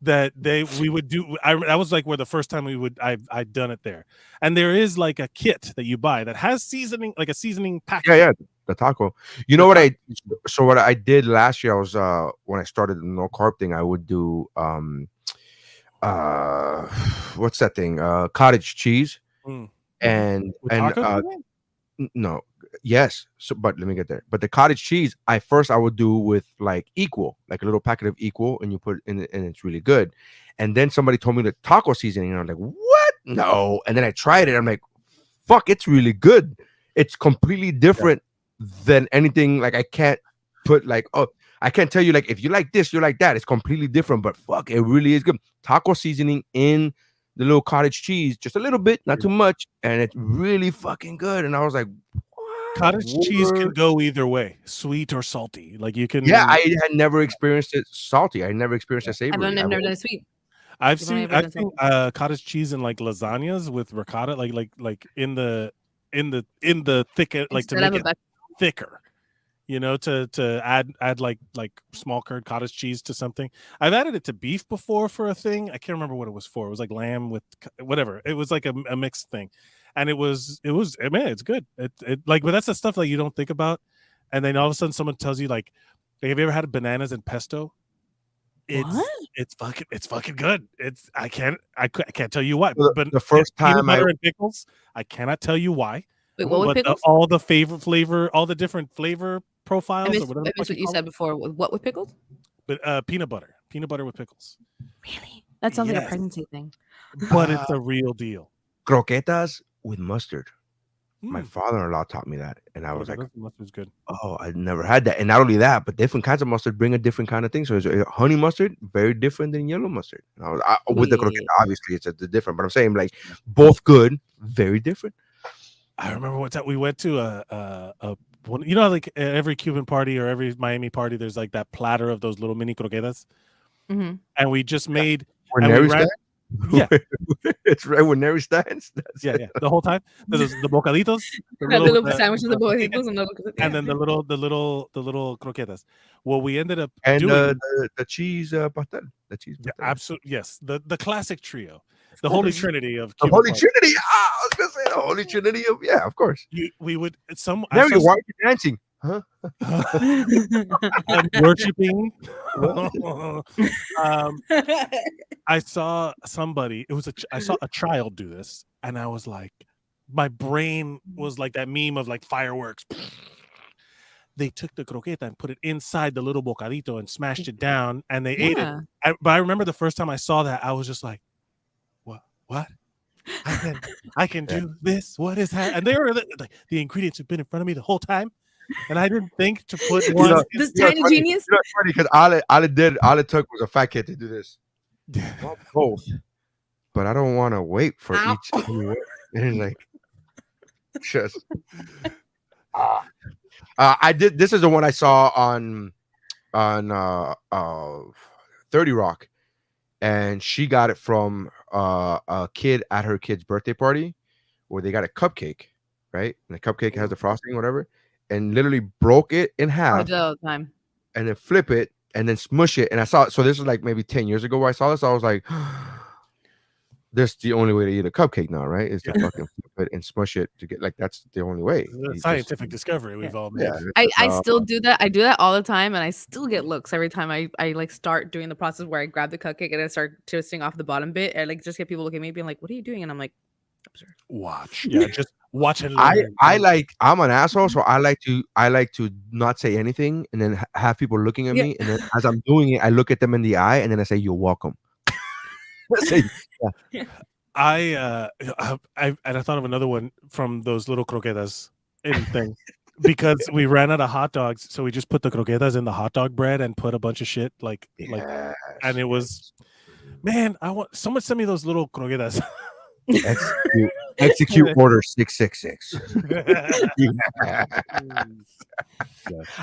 that we would do. That was like where the first time I'd done it there, and there is like a kit that you buy that has seasoning, like a seasoning packet. Yeah, the taco. You know what I did last year? I was when I started the no carb thing, I would do what's that thing? Cottage cheese. And no, yes. So, but let me get there. But the cottage cheese, I would do with like Equal, like a little packet of Equal, and you put it in, and it's really good. And then somebody told me the taco seasoning, and I'm like, what? No. And then I tried it. I'm like, fuck, it's really good. It's completely different than anything. Like I can't put like, oh, I can't tell you like if you like this, you're like that. It's completely different, but fuck, it really is good. Taco seasoning in the little cottage cheese, just a little bit, not too much, and it's really fucking good. And I was like, what? Cottage cheese can go either way, sweet or salty. Like you can. Yeah, I had never experienced it salty. I never experienced it savory. I've never done it sweet. I've seen cottage cheese in like lasagnas with ricotta, like in the thicker, like to make it thicker. You know, to add like small curd cottage cheese to something. I've added it to beef before for a thing. I can't remember what it was for. It was like lamb with whatever. It was like a mixed thing, and it was man, it's good. It like, but that's the stuff like you don't think about, and then all of a sudden someone tells you like have you ever had bananas and pesto? It's fucking good. I can't tell you why. But the first time butter and pickles, I cannot tell you why. Wait, what with pickles? All the flavor, all the different flavor profiles. I or whatever missed what you said before. What with pickles? But peanut butter with pickles. Really? That sounds like a pregnancy thing. But it's a real deal. Croquetas with mustard. My father-in-law taught me that, and I was like, "Mustard's good." Oh, I never had that. And not only that, but different kinds of mustard bring a different kind of thing. So honey mustard, very different than yellow mustard. With the croqueta, obviously it's different, but I'm saying like both good, very different. I remember one time we went to one, you know, like every Cuban party or every Miami party, there's like that platter of those little mini croquetas, and we just made. Yeah, it's right when Neri stands. Yeah, the whole time. There's the bocaditos, the little sandwiches, the bocaditos, and then the little croquetas. Well, we ended up and doing the cheese pastel, the cheese. Yeah, absolutely, yes, the classic trio, the holy trinity of the holy trinity. I was gonna say the holy trinity of of course. We would Neri, why are you dancing? Huh? I'm worshiping. I saw somebody. I saw a child do this, and I was like, my brain was like that meme of like fireworks. They took the croqueta and put it inside the little bocadito and smashed it down, and they ate it. But I remember the first time I saw that, I was just like, "What? I can do this. What is that?" And they were like, the ingredients have been in front of me the whole time. And I didn't think to put one. This tiny genius. You know, it's funny because all it took was a fat kid to do this. Not both, but I don't want to wait for each. And like, just. I did. This is the one I saw on 30 Rock, and she got it from a kid at her kid's birthday party, where they got a cupcake, right? And the cupcake has the frosting, whatever. And literally broke it in half all the time. And then flip it and then smush it. And I saw it. So this is like maybe 10 years ago where I saw this. I was like, That's the only way to eat a cupcake now, right? Is to fucking flip it and smush it to get like that's the only way. The scientific discovery we've all made. Yeah, I still do that. I do that all the time, and I still get looks every time I like start doing the process where I grab the cupcake and I start twisting off the bottom bit. I like just get people looking at me being like, "What are you doing?" And I'm like, "Observe." Watch. Yeah, just watch and learn. I'm an asshole, so I like to not say anything and then have people looking at me, and then as I'm doing it, I look at them in the eye and then I say, "You're welcome." I thought of another one from those little croquetas thing. Because we ran out of hot dogs, so we just put the croquetas in the hot dog bread and put a bunch of shit and it was, man, I want someone send me those little croquetas. Execute order 666.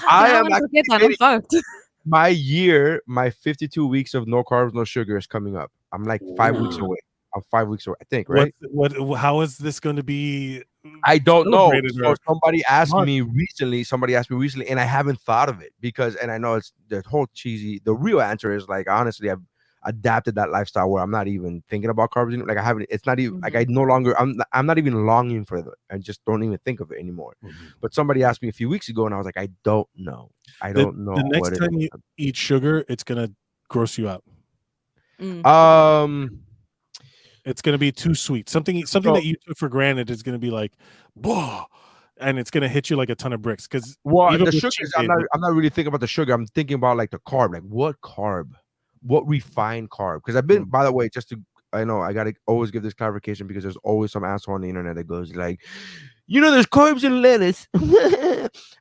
I am I'm fucked. My 52 weeks of no carbs, no sugar is coming up. I'm like 5 weeks away. I'm 5 weeks away, I think, right? How is this going to be? I don't know. So somebody asked me recently, and I haven't thought of it because, and I know it's the whole cheesy. The real answer is like, honestly, I've adapted that lifestyle where I'm not even thinking about carbs. Like I haven't. It's not even like I no longer. I'm not even longing for it. I just don't even think of it anymore. But somebody asked me a few weeks ago, and I was like, I don't know. I don't know. The next time you eat sugar, it's gonna gross you out. It's going to be too sweet. Something that you took for granted is going to be like, whoa, and it's going to hit you like a ton of bricks. Because the sugar, I'm not really thinking about the sugar. I'm thinking about like the carb. Like what carb? What refined carb? Because I've been, by the way, I know I got to always give this clarification because there's always some asshole on the internet that goes like, there's carbs in lettuce.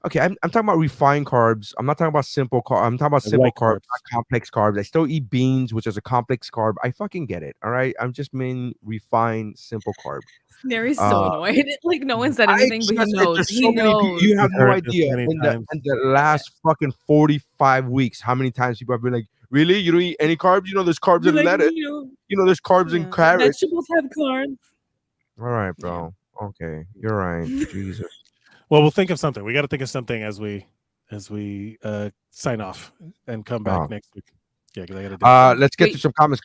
Okay, I'm talking about refined carbs. I'm not talking about simple carbs. I'm talking about simple carbs, not complex carbs. I still eat beans, which is a complex carb. I fucking get it. All right, I'm just meaning refined, simple carb. Mary's so annoyed. Like no one said anything, but he knows. He knows. You have no idea. In the last fucking 45 weeks, how many times people have been like, "Really? You don't eat any carbs? There's carbs in lettuce. There's carbs in carrots. Vegetables have carbs." All right, bro. Okay, you're right. Jesus. Well, we'll think of something. We got to think of something as we sign off and come back next week. Yeah, because I got to. Let's get to some comments.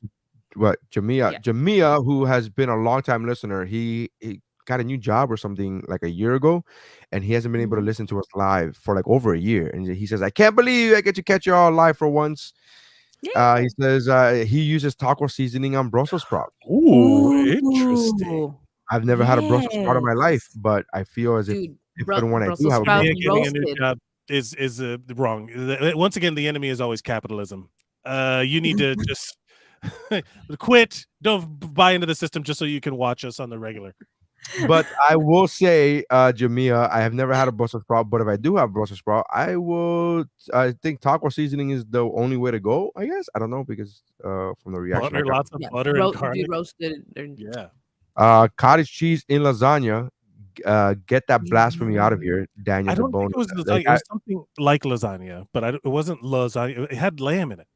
What Jamia, who has been a long time listener, he got a new job or something like a year ago, and he hasn't been able to listen to us live for like over a year. And he says, "I can't believe I get to catch you all live for once." He says he uses taco seasoning on Brussels sprouts. Ooh, interesting. I've never had a Brussels sprout in my life, but I feel as if when I do have getting a new job is wrong. Once again, the enemy is always capitalism. You need to just quit. Don't buy into the system just so you can watch us on the regular. But I will say, Jamia, I have never had a Brussels sprout, but if I do have Brussels sprout, I think taco seasoning is the only way to go, I guess. I don't know because from the reaction. Butter, lots of butter and garlic. Roasted. Cottage cheese in lasagna. Get that blasphemy out of here, Daniel. I don't think it was lasagna. It was something like lasagna, but it wasn't lasagna. It had lamb in it.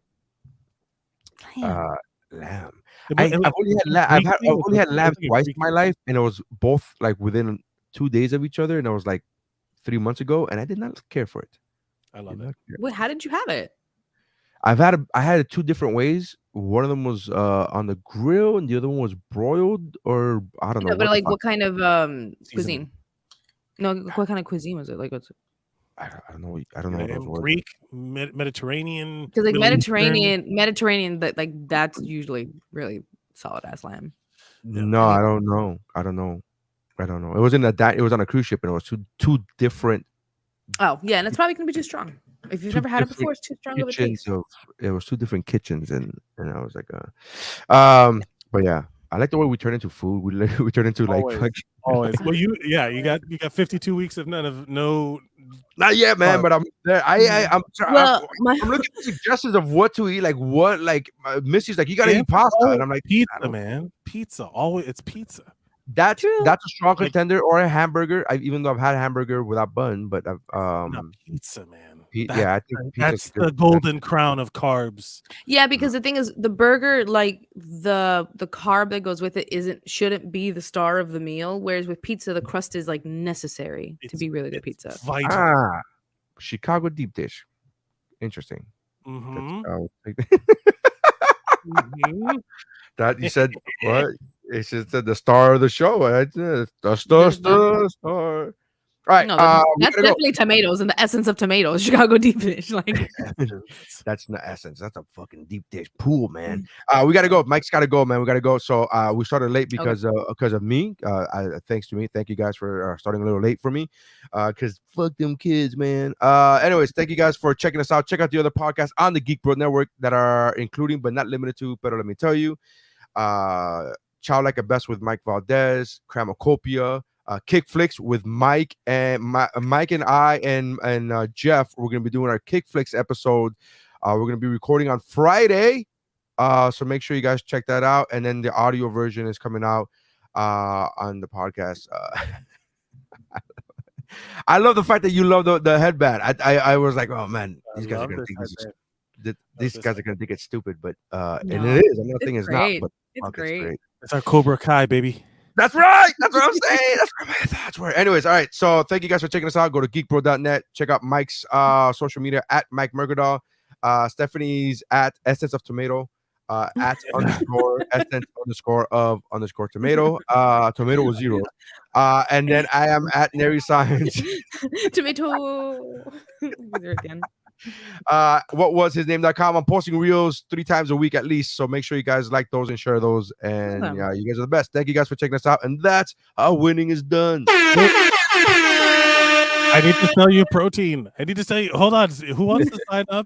Lamb. I've only had lamb twice in my life, and it was both like within 2 days of each other, and it was like 3 months ago, and I did not care for it. I love it. Wait, how did you have it? I had it 2 different ways. One of them was on the grill, and the other one was broiled, or I don't know. But like, what kind of cuisine? No, what kind of cuisine was it? Like, what's? I don't know. I don't know. Greek, Mediterranean. Because like Mediterranean, that's usually really solid ass lamb. No, I don't know. It wasn't it was on a cruise ship, and it was two different. Oh yeah, and it's probably gonna be too strong. If you've never had it before, it's too strong of a taste. It was 2 different kitchens, and I was like, but yeah. I like the way we turn into food. We turn into always. Well, you got 52 weeks of no. Not yet, man. But I'm there. I'm looking for suggestions of what to eat. Like what? Like Missy's like, you gotta eat pasta, and I'm like, pizza, man. Pizza. Always, it's pizza. That's a strong contender, or a hamburger. Even though I've had a hamburger without bun, but I've pizza, man. I think that's the golden crown of carbs. Yeah, because the thing is, the burger, like the carb that goes with it, shouldn't be the star of the meal. Whereas with pizza, the crust is like necessary to be really good pizza. Vital. Chicago deep dish. Interesting. Mm-hmm. That you said what? It's just the star of the show. Right? The star. All right. No, we that's gotta go. definitely tomatoes and the essence of tomatoes. Chicago deep dish. Like That's the essence. That's a fucking deep dish pool, man. We gotta go. Mike's gotta go, man. We gotta go. So we started late because of me. Thanks to me. Thank you guys for starting a little late for me. Because fuck them kids, man. Anyways, thank you guys for checking us out. Check out the other podcasts on the Geek Bro Network that are including but not limited to. Pero let me tell you, Chow Like a Best with Mike Valdez, Cramacopia. Kick Flicks with Mike and Mike and I and Jeff. We're gonna be doing our Kick Flicks episode. We're gonna be recording on Friday, so make sure you guys check that out. And then the audio version is coming out on the podcast. I love the fact that you love the headband. I was like, oh man, these guys are gonna think these guys are gonna think it's stupid, but and it is. I'm not saying it's not, but it's great. It's our Cobra Kai, baby. That's right. That's what I'm saying. That's where my thoughts were. Anyways, all right. So thank you guys for checking us out. Go to geekbro.net. Check out Mike's social media at Mike Mercadal. Stephanie's at Essence of Tomato. At underscore essence underscore tomato. Tomato was 0. And then I am at Nary Science. Tomato. Again. What was his name.com. I'm posting reels 3 times a week at least, so make sure you guys like those and share those, and you guys are the best. Thank you guys for checking us out, and that's how winning is done. I need to sell you protein. I need to say, hold on, who wants to sign up